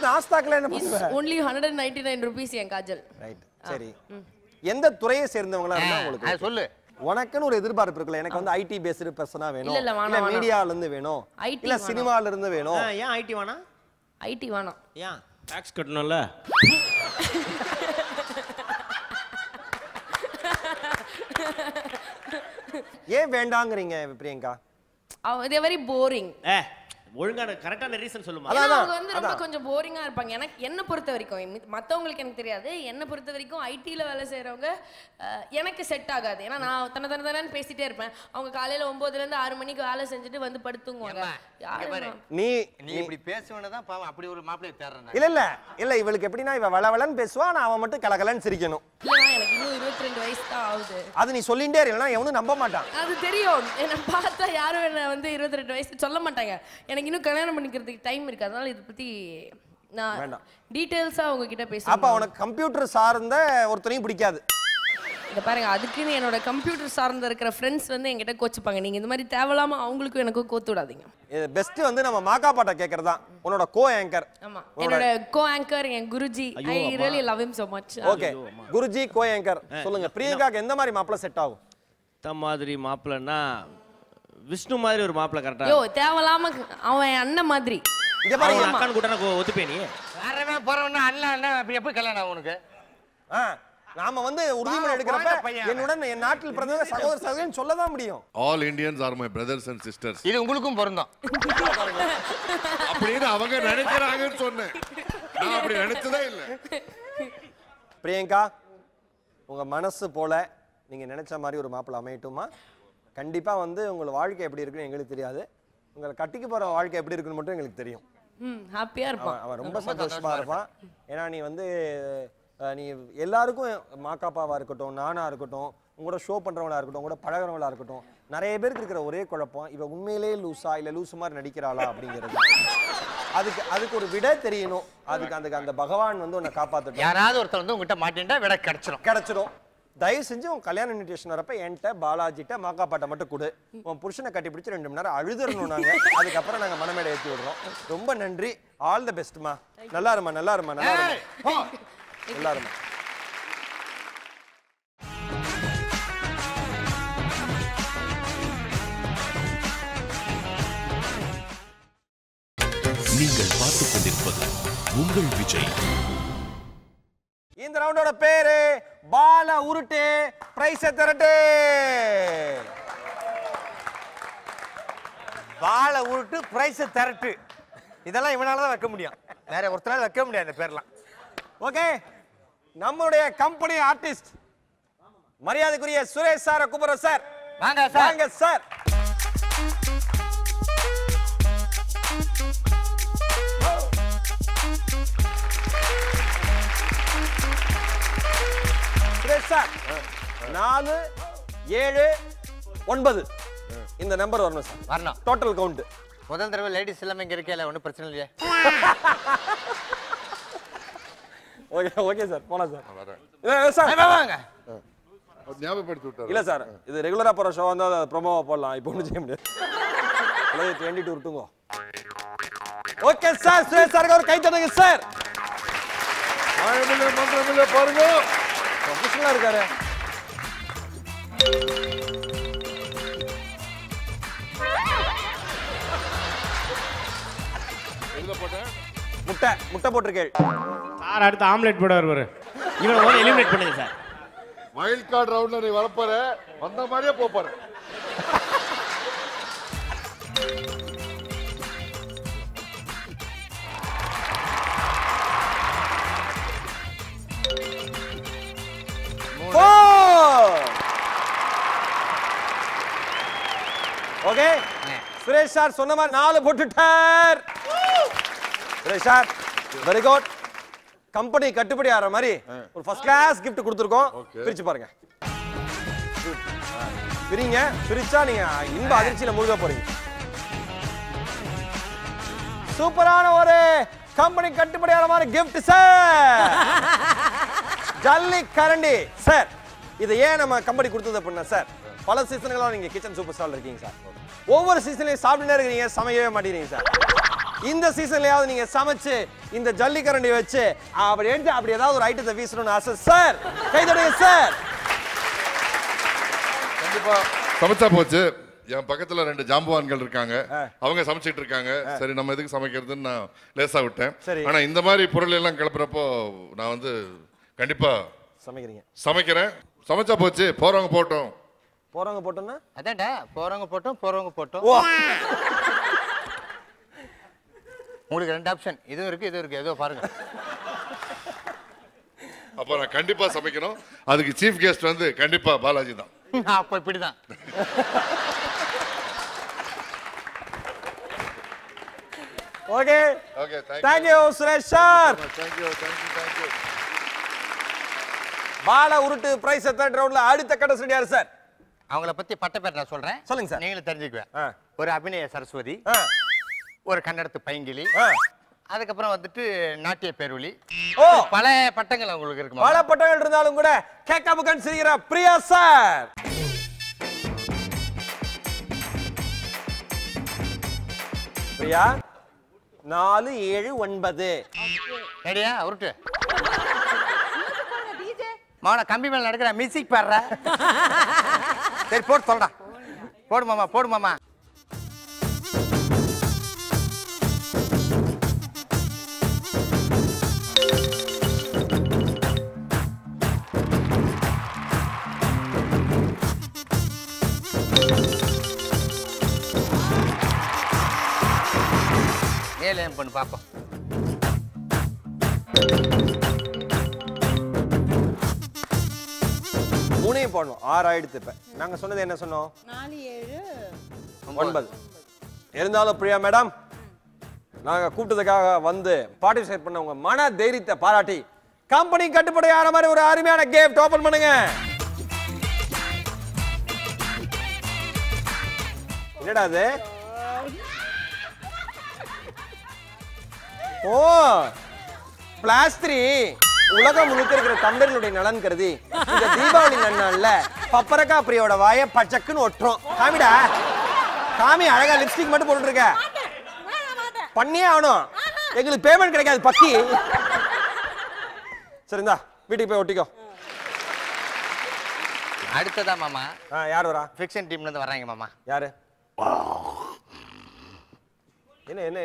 S2: நாஸ்தாக்ல என்ன பண்ணுவ?
S5: only 199 rupees என் காஜல்.
S2: ரைட். சரி. எந்த துறையை சேர்ந்தவங்களா இருந்தா உங்களுக்கு?
S6: அது சொல்லு.
S2: உனக்குன்னு ஒரு எதிர்பார்ப்பு இருக்குல்ல, எனக்கு வந்து ஐடி பேஸ்டு பர்சனா வேணும்,
S5: இல்ல
S2: மீடியால இருந்து வேணும், இல்ல சினிமால இருந்து வேணும்.
S12: ஏன் ஐடி வேணாம்?
S5: ஐடி வேணாம்.
S12: ஏன்? டாக்ஸ் கட்டணும்ல.
S2: ஏன் வேண்டாங்கறீங்க Priyanka?
S5: they are very boring.
S12: ஒழுங்கான கரெக்டான ரீசன் சொல்லுமா?
S5: அவங்க வந்து ரொம்ப கொஞ்சம் போரிங்கா இருப்பாங்க. எனக்கு என்ன பொறுத்த வரைக்கும், மத்தவங்களுக்கு எனக்கு தெரியாது, என்ன பொறுத்த வரைக்கும் ஐடில வேலை செய்யறவங்க எனக்கு செட் ஆகாது. ஏன்னா நான் தனதனன்னு பேசிட்டே இருப்பேன். அவங்க காலையில 9 ல இருந்து 6 மணிக்கு வேலை செஞ்சுட்டு வந்து படுத்துங்குவாங்க.
S2: நீ
S6: இப்படி பேசுவனதான் பாவம். அப்படி ஒரு மாப்பிளைய தேறறேன்.
S2: இல்ல இவளுக்கு எப்படினா இவ வளவளன்னு பேசுவா, நான் அவன் மட்டும் கலகலன்னு சிரிக்கணும்.
S5: இல்ல எனக்கு இன்னும் 22 வயசு தான் ஆகுது.
S2: அது நீ சொல்லிட்டே இருக்கலனா எவனும் நம்ப மாட்டான்.
S5: அது தெரியும். என்ன பார்த்தா யாரும் என்ன வந்து 22 வயசு சொல்ல மாட்டாங்க. எனக்கு இன்னும் கல்யாணம் பண்ணிக்கிறதுக்கு டைம் இருக்கு. அதனால இத பத்தி நான் டீடைல்ஸா உங்க கிட்ட பேசுறேன்.
S2: அப்ப உனக்கு கம்ப்யூட்டர் சார்ந்த ஒருத்தரையும் பிடிக்காது.
S5: இத பாருங்க, அதுக்குன்னு என்னோட கம்ப்யூட்டர் சார்ந்த இருக்கிற ஃப்ரெண்ட்ஸ் வந்து என்கிட்ட கோச்சுப்பாங்க. நீங்க இந்த மாதிரி தேவலாம அவங்களுக்கும் எனக்கும் கோத்து விடாதீங்க.
S2: பெஸ்ட் வந்து நம்ம மாக்கா பாட்ட கேக்குறதா. உன்னோட கோ ஆங்கர்.
S5: ஆமா, என்னோட கோ ஆங்கர் என் Guruji. I really love him so much.
S2: Okay, Guruji co anchor சொல்லுங்க. பிரியங்காக்கு எந்த மாதிரி மாப்பிள செட் ஆகும்?
S12: த மாதிரி மாப்பிளனா விஷ்ணு மாதிரி ஒரு மாப்பிள கரெக்ட்டா?
S5: யோ தேவலாம அவன் அண்ணன் மாதிரி.
S2: இங்க பாருங்க,
S12: அக்கான் கூட்டன ஒத்துப்பே நீ.
S6: வேறவே போறவனா அண்ணா அப்ப எப்ப கல்யாணம் ஆகும் உனக்கு?
S2: நாம வந்து உறுதிமொழி எடுக்கிறப்ப என்னுடன் என் நாட்டில் பிறந்த சகோதர சகோதரின்னு சொல்லதான் முடியும்.
S1: All Indians are my brothers and sisters.
S6: இது உங்களுக்கும் பொருந்தும்.
S1: அப்படின்னு அவங்க நினைக்கிறாங்கன்னு சொன்னேன். நான் அப்படி நினைச்சதே இல்ல.
S2: பிரியங்கா, உங்க மனசு போல நீங்க நினைச்ச மாதிரி ஒரு மாப்பிள்ளை அமையட்டுமா? கண்டிப்பா வந்து உங்க வாழ்க்கை எப்படி இருக்குன்னு எங்களுக்கு தெரியாது, உங்களை கட்டிக்கு போற வாழ்க்கை எப்படி இருக்குன்னு மட்டும் எங்களுக்கு தெரியும்.
S5: ஹாப்பியா இருப்பான்.
S2: அவன் ரொம்ப சந்தோஷமா இருப்பான். ஏன்னா நீ வந்து நீ எல்லாருக்கும் மாக்காப்பாவா இருக்கட்டும், நானா இருக்கட்டும், உங்களோட ஷோ பண்றவங்களா இருக்கட்டும், உங்களோட பழகிறவங்களா இருக்கட்டும், நிறைய பேருக்கு இருக்கிற ஒரே குழப்பம் இவ உண்மையிலேயே லூசா இல்ல லூசு மாதிரி நடிக்கிறாளா அப்படிங்கிறது. அதுக்கு ஒரு விட தெரியணும். அதுக்கு அந்த பகவான் வந்து உன்னை காப்பாத்தட்டும்.
S6: யாராவது ஒருத்தர் வந்து உங்ககிட்ட மாட்டிண்டா விட கிடைச்சிடும்.
S2: தயவு செஞ்சு உன் கல்யாண இன்விடேஷன் வரப்ப என்கிட்ட பாலாஜிட்ட மாக்காப்பாட்டை மட்டும் கொடு. உன் புருஷனை கட்டி பிடிச்சி 2 மணி நேரம் அழுதுறணும் நாங்க. அதுக்கப்புறம் நாங்க மனமேடை ஏற்றி விடுறோம். ரொம்ப நன்றி. ஆல் தி பெஸ்ட்மா. நல்லா இருமா.
S1: நீங்கள் பார்த்துக் கொண்டிருப்பது உங்கள் விஜய்.
S2: ரவுண்டோட பேரு பால உருட்டு பிரைஸ் திரட்டு.
S6: பால உருட்டு பிரைஸ் திரட்டு. இதெல்லாம் இவனால தான் வைக்க முடியும். வேற ஒருத்தரால வைக்க முடியாது இந்த பேர்லாம்.
S2: ஓகே, நம்மளுடைய கம்பெனி ஆர்டிஸ்ட் மரியாதைக்குரிய சுரேஷ் சார் கூப்பிடுறோம் சார்.
S6: வாங்க சார்.
S2: வாங்க சார். சுரேஷ் சார் 4 7 9 இந்த நம்பர் வரணும் சார்.
S6: வரணும்.
S2: Total count.
S6: முதல் தடவை லேடிஸ் எல்லாமே இங்க இருக்கேல, ஒன்றும் பிரச்சனை இல்லையே.
S2: ஓகே ஓகே சார், போலாம் சார்.
S6: சார் வாங்க.
S7: ஞாபகப்படுத்தி விட்டாரு.
S2: இல்ல சார், இது ரெகுலரா போற ஷோ வந்தா ப்ரோமோவா போடலாம். இப்போ ஒன்றும் செய்ய முடியாது. 22 விட்டுங்க. ஓகே சார், சுரேஷ் சாருக்கு ஒரு கை தட்டுங்க சார்.
S7: மாயமில்லை மந்திரமில்லை பாருங்க.
S2: ப்ரொஃபஷனலா இருக்காரு. முட்டை போட்டிருக்கேள்
S4: சார். அடுத்து ஆம்லெட் போட வருவாரு.
S12: இவனை வந்து எலிமினேட் பண்ணுங்க சார்.
S7: வைல்ட் கார்டு ரவுண்ட்ல நீ வரப்பாரு, வந்த மாதிரியே போப்பாரு.
S2: ஓகே, சுரேஷ் சார் சொன்ன மாதிரி 4 போட்டுட்டார். Suresh sir very good. Company கட்டுப்படி ஆற மாதிரி ஒரு ஃபர்ஸ்ட் கிளாஸ் gift கொடுத்திருக்கோம். பிரிச்சு பாருங்க. பிரிங்க, பிரிச்சா நீங்க இன்ப அதிர்ச்சியில மூழ்க போறீங்க. சூப்பரான ஒரு கம்பெனி கட்டுப்படி ஆற மாதிரி gift சார். ஜல்லி கரண்டி சார். இது ஏன் நம்ம கம்பெனி கொடுத்தது அப்படின்னா சார், பல சீசன்களா நீங்க கிச்சன் சூப்பர் ஸ்டார்ல இருக்கீங்க சார். ஒவ்வொரு சீசன்லயும் சாப்பிட்டுட்டே இருக்கீங்க, சமைக்கவே மாட்டேங்கிறீங்க சார். இந்த சீசன்லயாவது நீங்க சமைச்சு இந்த ஜல்லி கரண்டி வச்சு அப்படி எடுத்து அப்படி ஏதாவது ஒரு ஐட்டத்தை வீசணும்னு ஆசை சார். கை தட்டுங்க சார்.
S7: கண்டிப்பா சமைச்சா போச்சு. என் பக்கத்துல 2 ஜாம்பவான்கள் இருக்காங்க, அவங்க சமைச்சிட்டு இருக்காங்க. சரி நம்ம எதுக்கு சமைக்கிறதுன்னு நான் லேசா விட்டேன். ஆனா இந்த மாதிரி பொருள் எல்லாம் கிளப்புறப்போ நான் வந்து கண்டிப்பா சமைக்கிறேன். சமைச்சா போச்சு, போறவங்க போட்டோம்.
S2: போறவங்க போட்டோம்னா
S6: அதான்டா, போறவங்க போட்டோம். உங்களுக்கு 2 ஆப்ஷன், இதுவும் இருக்கு. ஏதோ பாருங்க.
S7: அப்ப நான் கண்டிப்பா சமைக்கணும். அதுக்கு சீஃப் கெஸ்ட் வந்து கண்டிப்பா பாலாஜி தான்.
S6: அப்ப இப்படிதான்.
S2: Okay
S7: okay,
S2: thank you Suresh sir.
S7: thank you.
S2: பால உருட்டு பிரைஸ் தேர்ட் ரவுண்ட்ல அடுத்த கண்டஸ்டன்ட் யார் சார்?
S6: அவங்கள பத்தி பட்ட பேர் நான் சொல்றேன்.
S2: சொல்லுங்க சார்.
S6: நீங்களும் தெரிஞ்சுக்குவேன். ஒரு அபிநய சரஸ்வதி, ஒரு கன்னடத்து பைங்கிலி, அதுக்கப்புறம் வந்துட்டு நாட்டிய பேரொலி. பல பட்டங்கள் உங்களுக்கு இருக்கு.
S2: பல பட்டங்கள் இருந்தாலும் கூட கேக்க முகன் சிரிக்கிற பிரியா சார். பிரியா 4 7 9
S6: ரெடியா? உருட்டு மாவன கம்பி மேல நடக்கிற மியூசிக் பாடுற. சரி போட்டு சொல்றா. போடு மாமா. ஏன் பண்ணு பாப்போம்.
S2: மூணையும் போடணும். 6 ஆயிடுத்து. இப்ப நாங்க சொன்னது என்ன சொன்னோம்?
S17: 4 7
S2: 9. இருந்தாலும் பிரியா மேடம், நாங்க கூப்பிட்டதுக்காக வந்து பார்ட்டிசிபேட் பண்ண உங்க மன தைரியத்தை பாராட்டி கம்பெனி கட்டுப்படி ஆற மாதிரி ஒரு அருமையான கிஃப்ட் ஓபன் பண்ணுங்க. என்னடா அது? ஓ பிளாஸ்திரி. உலகம் முழுக்க இருக்கிற தமிழர்களுடைய நலன் கருதி இந்த தீபாவளி நன்னாள்ல பப்பரக்கா பிரியோட வாயை பச்சக்குன்னு ஒட்டுறோம். காமிடா, காமி. அழகா லிப்ஸ்டிக் மட்டும் போட்டு இருக்க. பண்ணியே ஆகணும், எங்களுக்கு பேமெண்ட் கிடைக்காது பக்கி. சரிந்தா, வீட்டுக்கு போய் ஒட்டிக்கோ.
S6: அடுத்ததா மாமா
S2: யார் வரா?
S6: ஃபிக்ஷன் டீம்ல இருந்து வர்றாங்க மாமா.
S2: யாரு?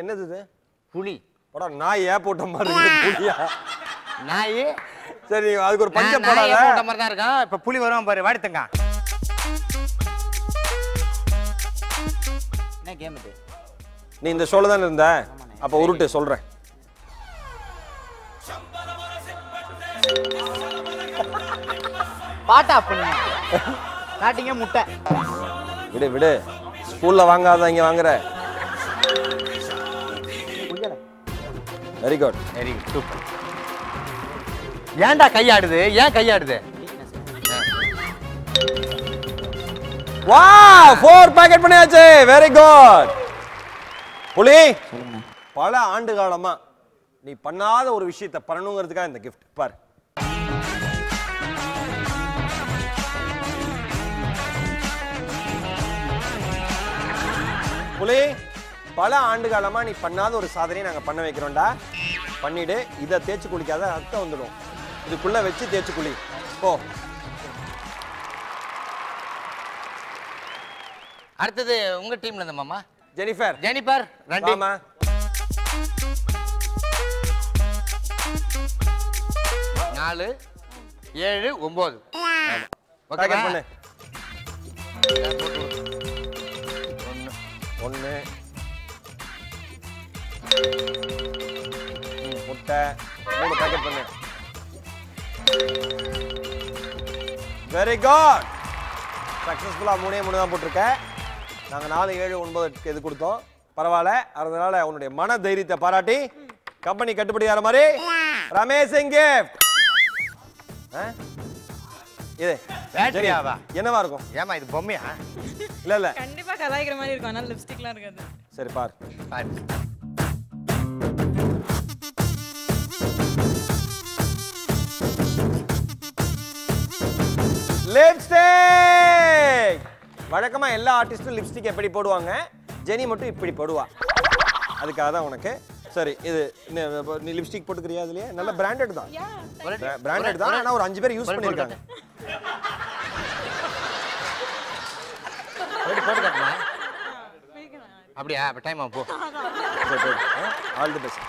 S2: என்னது இது?
S6: புலி.
S2: நாய் ஏன் போட்ட மாதிரி புலியா?
S6: நாய்
S2: சரி அதுக்கு ஒரு பஞ்சம்
S6: நான்
S2: போடாத.
S6: போட்ட மாதிரி தான் இருக்கான். இப்ப புலி வருவான் பாரு, வாடித்தங்க.
S13: என்ன கேம் இது?
S2: நீ இந்த ஷோல தான் இருந்த. அப்ப உருட்டு சொல்றேன்.
S13: பாட்டா பண்ணுங்க. ஸ்டார்டிங்கே முட்டை.
S2: விடு விடு. ஸ்கூல்ல வாங்காத இங்க வாங்குற. Very good.
S6: Very good. Super. ஏன்டா கையாடுது? ஏன் கையாடுது?
S2: வாவ் 4 பாக்கெட் பண்ணியாச்சு. Very good. புலி பல ஆண்டு காலமா நீ பண்ணாத ஒரு விஷயத்தை பண்ணணுங்கிறதுக்காக இந்த gift பாரு. புலி பல ஆண்டு காலமா நீ பண்ணாத ஒரு சாதனையை நாங்க பண்ண வைக்கிறோம்டா. பண்ணிடு. இதை தேய்ச்சி குளிக்காத ரத்தம் வந்துடும். இதுக்குள்ள வச்சு தேய்ச்சி குளி. போ.
S6: அடுத்தது உங்க டீம்ல இருந்து மாமா.
S2: ஜெனிஃபர்.
S6: ஜெனிஃபர் ரெண்டு.
S2: மாமா.
S6: நாலு 7 9.
S2: ஓகே பண்ணு. 1 முட்டை 3 பாக்கெட் பண்ணு. Very good. சக்சஸ்ஃபுல்லா 3 தான் போட்டிருக்க. நாங்க 4 7 9 இது கொடுத்தோம். பரவாயில்ல. அதனால உன்னுடைய மன தைரியத்தை பாராட்டி கம்பெனி கட்டுப்படி ஆற மாதிரி அமேசிங் கிஃப்ட். இது
S6: பேட்டரியாவா?
S2: என்னவா இருக்கும்?
S6: ஏமா இது பொம்மையா?
S2: இல்ல இல்ல
S11: கண்டிப்பா கலாய்க்கிற மாதிரி இருக்கும். அதனால லிப்ஸ்டிக்லாம் இருக்காது.
S2: சரி பார். லிப்ஸ்டிக். வழக்கமா எல்லா ஆர்டிஸ்டும் லிப்ஸ்டிக் எப்படி போடுவாங்க, ஜெனி மட்டும் இப்படி போடுவா. அதுக்காக தான் உனக்கு. சரி இது நீ லிப்ஸ்டிக் போட்டுக்கிறியா? அதுலயே நல்ல பிராண்டட் தான். பிராண்டட் தான். ஆனா ஒரு 5 பேர் யூஸ் பண்ணிருக்காங்க.
S6: போட்டு காட்டுமா? அப்படியா? அப்ப டைம் ஆகும் போ.
S2: All the best.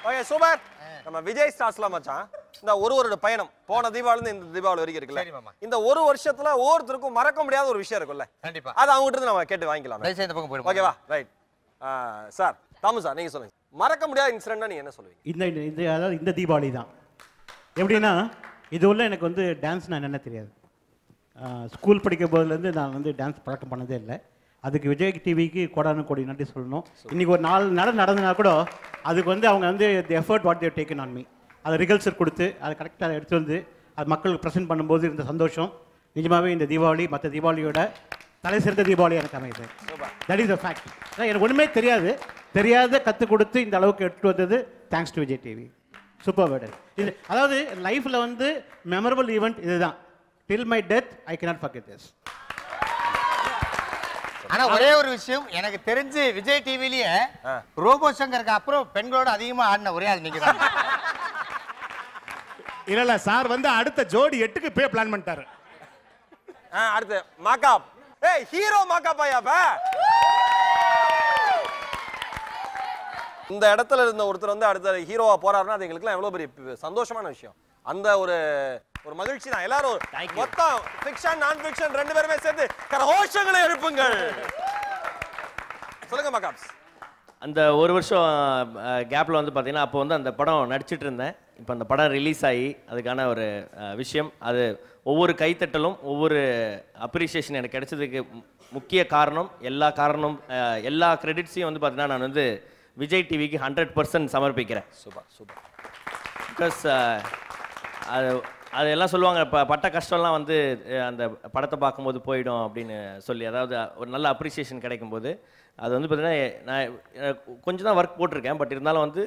S2: Okay super. நம்ம விஜய் ஸ்டார்ஸ்ல மச்சான் இந்த ஒரு வருட பயணம் போன தீபாவளில இருந்து இந்த தீபாவளி வரைக்கும் இருக்குல்ல. இந்த ஒரு வருஷத்துல ஒவ்வொருத்தருக்கும் மறக்க முடியாத ஒரு விஷயம் இருக்குல்ல.
S6: கண்டிப்பா.
S2: அது அவங்க கிட்ட நம்ம கேட்டு வாங்கிக்கலாம்.
S6: தயவு இந்த பக்கம் போயிடுவோம்.
S2: ஓகேவா? ரைட். சார் தாமு சார் நீங்க சொல்லுங்க. மறக்க முடியாத இன்சிடென்ட்னா நீங்க என்ன சொல்லுவீங்க?
S15: இந்த அதாவது இந்த தீபாவளி தான். எப்படின்னா இது உள்ள எனக்கு வந்து டான்ஸ்னா என்னென்ன தெரியாது. ஸ்கூல் படிக்கும் போதுலேருந்து நான் வந்து டான்ஸ் பழக்கம் பண்ணதே இல்லை. அதுக்கு விஜய் டிவிக்கு கோடானு கோடி நன்றி சொல்லணும். இன்றைக்கி ஒரு 4 நடந்ததுனா கூட அதுக்கு வந்து அவங்க வந்து the effort what they've taken on me. அதை ரிகல்சர் கொடுத்து அதை கரெக்டாக எடுத்து வந்து அது மக்களுக்கு ப்ரெசென்ட் பண்ணும்போது இருந்த சந்தோஷம் நிஜமாகவே இந்த தீபாவளி மற்ற தீபாவளியோட தலை சிறந்த தீபாவளி எனக்கு அமையுது. That is the fact. எனக்கு ஒன்றுமே தெரியாத கற்றுக் கொடுத்து இந்த அளவுக்கு எடுத்து வந்தது thanks to Vijay TV. Super word இது. அதாவது லைஃப்பில் வந்து மெமரபிள் ஈவெண்ட் இதுதான். டில் my death I cannot forget this.
S6: ஆனா ஒரே ஒரு விஷயம் எனக்கு தெரிஞ்சு விஜய் டிவிலயே ரோபோ சங்கருக்கு அப்புறம் பெண்களோட அதிகமா ஆடின ஒரே ஆள் நீங்க தான்.
S4: இல்ல சார் வந்து அடுத்த ஜோடி 8க்கு பே பிளான் பண்ணிட்டாரு.
S2: அடுத்து மாக்காப். ஏய் ஹீரோ மாக்காப் ஐயாப்பா. இந்த இடத்துல இருந்த ஒருத்தர் வந்து அடுத்த ஹீரோவா போறாருன்னா அது எங்களுக்குலாம் எவ்வளவு பெரிய சந்தோஷமான விஷயம். அந்த ஒரு மகிழ்ச்சி தான். எல்லாரும் மொத்தம் ஃபிக்ஷன் நான் ஃபிக்ஷன் 2 பேருமே சேர்ந்து கரகோஷங்களை எழுப்புங்கள். சொல்லுங்க மகாப்ஸ்.
S12: அந்த ஒரு வருஷம் கேப்பில் வந்து பார்த்தீங்கன்னா அப்போ வந்து அந்த படம் நடிச்சிட்டு இருந்தேன். இப்போ அந்த படம் ரிலீஸ் ஆகி அதுக்கான ஒரு விஷயம், அது ஒவ்வொரு கைத்தட்டலும் ஒவ்வொரு அப்ரிசியேஷன் எனக்கு கிடைச்சதுக்கு முக்கிய காரணம் எல்லா கிரெடிட்ஸையும் வந்து பார்த்தீங்கன்னா நான் வந்து விஜய் டிவிக்கு 100% சமர்ப்பிக்கிறேன்.
S2: Super super.
S12: பிகாஸ் அது எல்லாம் சொல்லுவாங்க பட்ட கஷ்டம்லாம் வந்து அந்த படத்தை பார்க்கும்போது போயிடும் அப்படின்னு சொல்லி, அதாவது ஒரு நல்ல அப்ரிசியேஷன் கிடைக்கும்போது அது வந்து பார்த்தீங்கன்னா நான் கொஞ்சம் தான் ஒர்க் போட்டிருக்கேன். பட் இருந்தாலும் வந்து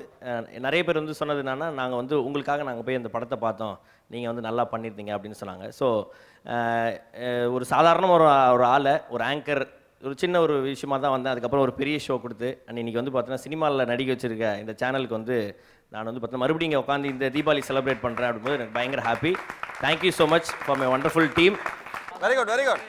S12: நிறைய பேர் வந்து சொன்னது என்னன்னா, நாங்கள் வந்து உங்களுக்காக நாங்கள் போய் அந்த படத்தை பார்த்தோம், நீங்கள் வந்து நல்லா பண்ணியிருந்தீங்க அப்படின்னு சொன்னாங்க. ஸோ ஒரு சாதாரண ஒரு ஆளை ஒரு ஆங்கர் ஒரு சின்ன ஒரு விஷயமா தான் வந்தேன். அதுக்கப்புறம் ஒரு பெரிய ஷோ கொடுத்து இன்றைக்கி வந்து பார்த்தீங்கன்னா சினிமாவில் நடிக்க வச்சுருக்க இந்த சேனலுக்கு வந்து நான் வந்து பார்த்தீங்கன்னா மறுபடியும் இங்கே உட்காந்து இந்த தீபாவளி செலிப்ரேட் பண்ணுறேன் அப்படிங்கும்போது எனக்கு பயங்கர happy. Thank you so much for my wonderful team.
S2: Very good very good.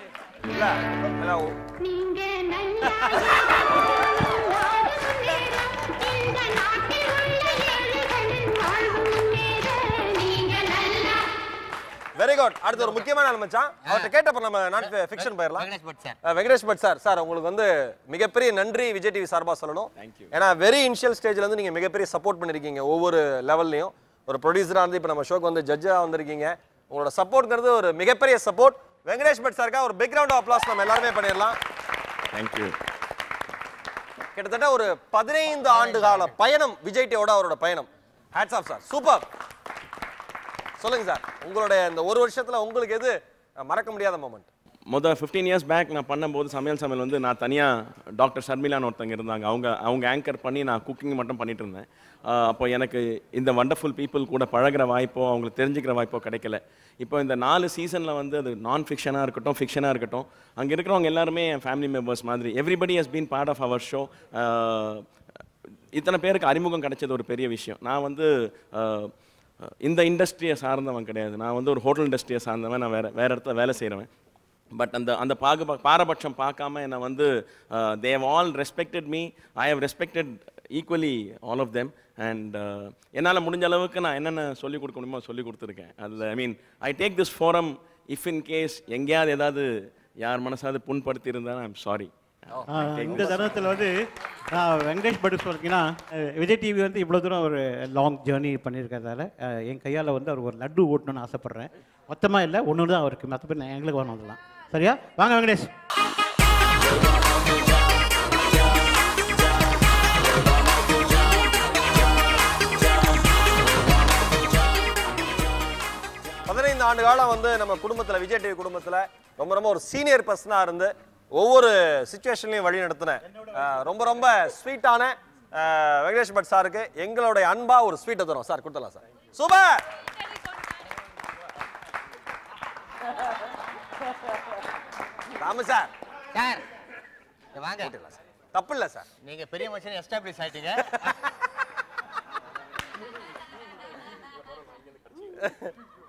S2: Very good. அடுத்து ஒரு முக்கியமான ஆள் மச்சான். அவர்ட்ட கேட்டப்ப நம்ம நான் ஃபிக்ஷன் போயிரலாம். Venkatesh but sir. சார் உங்களுக்கு வந்து மிகப்பெரிய நன்றி விஜய் டிவி சார்பா சொல்லணும். ஏன்னா வெரி இனிஷியல் ஸ்டேஜ்ல இருந்து நீங்க மிகப்பெரிய சப்போர்ட் பண்ணிருக்கீங்க ஒவ்வொரு லெவல்லையும். ஒரு ப்ரொடியூசரா இருந்து இப்போ நம்ம ஷோக்கு வந்து ஜட்ஜா வந்திருக்கீங்க. உங்களோட சப்போர்ட்ங்கிறது ஒரு மிகப்பெரிய சப்போர்ட். வெங்கடேஷ் பட் சாருக்கா ஒரு பிக் ரவுண்ட் ஆஃப் அப்ளாஸ் நம்ம எல்லாருமே பண்ணிடலாம்.
S8: தேங்க்யூ.
S2: கிட்டத்தட்ட ஒரு 15 ஆண்டு கால பயணம் விஜய் டிவியோட அவரோட பயணம். Hats off sir. சூப்பர். சொல்லுங்க சார், உங்களுடைய இந்த ஒரு வருஷத்துல உங்களுக்கு எது மறக்க முடியாத மொமெண்ட்?
S8: மொதல் 15 இயர்ஸ் பேக் நான் பண்ணும்போது சமையல் வந்து நான் தனியாக டாக்டர் ஷர்மிலான்னு ஒருத்தங்க இருந்தாங்க. அவங்க ஆங்கர் பண்ணி நான் குக்கிங் மட்டும் பண்ணிட்டு இருந்தேன். அப்போ எனக்கு இந்த வண்டர்ஃபுல் பீப்புள் கூட பழகிற வாய்ப்போ அவங்களுக்கு தெரிஞ்சுக்கிற வாய்ப்போ கிடைக்கல. இப்போ இந்த 4 சீசனில் வந்து அது நான் ஃபிக்ஷனாக இருக்கட்டும் ஃபிக்ஷனாக இருக்கட்டும், அங்கே இருக்கிறவங்க எல்லாருமே என் ஃபேமிலி மெம்பர்ஸ் மாதிரி. Everybody has been part of our show. இத்தனை பேருக்கு அறிமுகம் கிடைச்சது ஒரு பெரிய விஷயம். நான் வந்து இந்த இண்டஸ்ட்ரியை சார்ந்தவன் கிடையாது. நான் வந்து ஒரு ஹோட்டல் இண்டஸ்ட்ரியை சார்ந்தவன். நான் வேற இடத்துல வேலை செய்கிறவன். பட் அந்த பாரபட்சம் பார்க்காம என்னை வந்து they have all respected me. I have respected equally all of them. And என்னால் முடிஞ்ச அளவுக்கு நான் என்னென்ன சொல்லிக் கொடுக்க முடியுமோ சொல்லிக் கொடுத்துருக்கேன். அதில் I mean I take this forum if in case எங்கேயாவது ஏதாவது யார் மனசாவது புண்படுத்தி இருந்தாலும் ஐ எம் சாரி.
S15: இந்த தருணத்தில் வந்து நான் வெங்கடேஷ் பட் சொல்லிங்கன்னா விஜய் டிவி வந்து இவ்வளோ தூரம் ஒரு லாங் ஜேர்னி பண்ணியிருக்கிறதால என் கையால் வந்து அவர் ஒரு லட்டு ஓட்டணும்னு ஆசைப்பட்றேன். மொத்தமாக இல்லை, ஒன்று தான் அவருக்கு, மற்றபடி நான் எங்களுக்கு வரணும். அதெல்லாம் சரியா? வாங்க வெங்கடேஷ்.
S2: ஆண்டு காலம் வந்து நம்ம குடும்பத்தில் விஜய் டிவி குடும்பத்தில் ரொம்ப ஒரு சீனியர் பர்சனாக இருந்து ஒவ்வொரு சிச்சுவேஷன்லையும் வழி நடத்தினேன். ரொம்ப ஸ்வீட்டான வெங்கடேஷ் பட் சாருக்கு எங்களுடைய அன்பா ஒரு ஸ்வீட்டை தரும். சார் கொடுத்தலாம் sir. Super. Ramu sir.
S6: Sir வாங்க.
S2: தப்பு இல்லை சார்,
S6: நீங்க பெரிய மனுஷன் எஸ்டாப்ளிஷ் ஆயிட்டீங்க.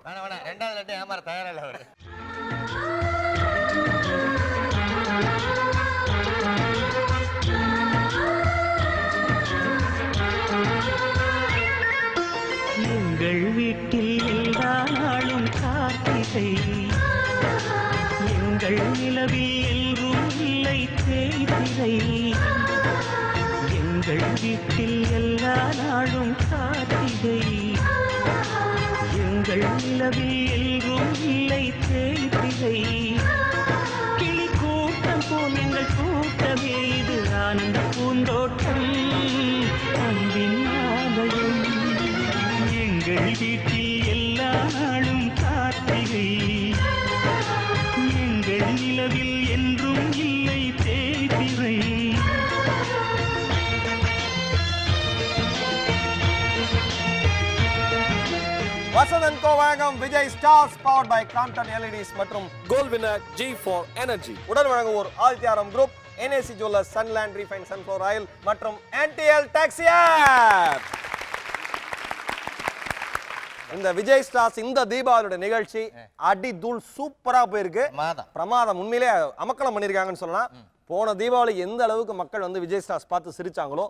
S6: வேணாம் ரெண்டாவது லட்டு ஏமாற தயாரில்ல அவரு.
S16: எங்கள் வீட்டில் எல்லா நாளும் கார்த்திகை, எங்கள் நிலவில் எல்லோரும் இல்லை தேய்திரை. எங்கள் வீட்டில் எல்லா நாளும் கார்த்திகை, எங்கள் நிலவில் எல்லோரும் இல்லை தேய்திரை. கிளி கூட்டம் போல் எங்கள் கூட்டமே இது ஆனந்த பூந்தோட்டம் அன்பின் ஆலயம். எங்கள் வீட்டில் எல்லா நாளும் கார்த்திகை, எங்கள் நிலவில் என்றும் இல்லை தேய்திரை.
S2: வசந்த் & கோ வழங்கும் Vijay stars powered by Crompton LEDs மற்றும் கோல்ட் வினர் G4 எனர்ஜி உடன் வழங்குவோர் Adityaram group, NAC jewellers, Sunland refine sunflower oil மற்றும் NTL டாக்ஸி ஆப். இந்த விஜய் ஸ்டார்ஸ் இந்த தீபாவளியோட நிகழ்ச்சி அடி தூள் சூப்பரா போயிருக்கு. பிரமாதம். உண்மையிலே அமக்கலம் பண்ணிருக்காங்கன்னு சொல்லலாம். போன தீபாவளி எந்த அளவுக்கு மக்கள் வந்து விஜய் ஸ்டார்ஸ் பார்த்து சிரிச்சாங்களோ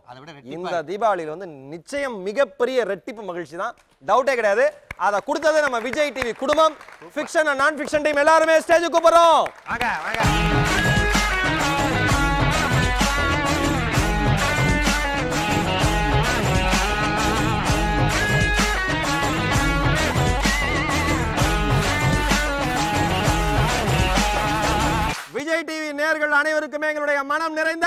S2: இந்த தீபாவளியில் வந்து நிச்சயம் மிகப்பெரிய ரெட்டிப்பு மகிழ்ச்சி தான், டவுட்டே கிடையாது. அதை கொடுத்தது நம்ம விஜய் டிவி குடும்பம். ஃபிக்ஷன் அண்ட் நான் ஃபிக்ஷன் டீம் எல்லாருமே ஸ்டேஜுக்கு கூப்பிடுறோம். விஜய் டிவி நேயர்கள் அனைவருக்குமே எங்களுடைய மனம் நிறைந்த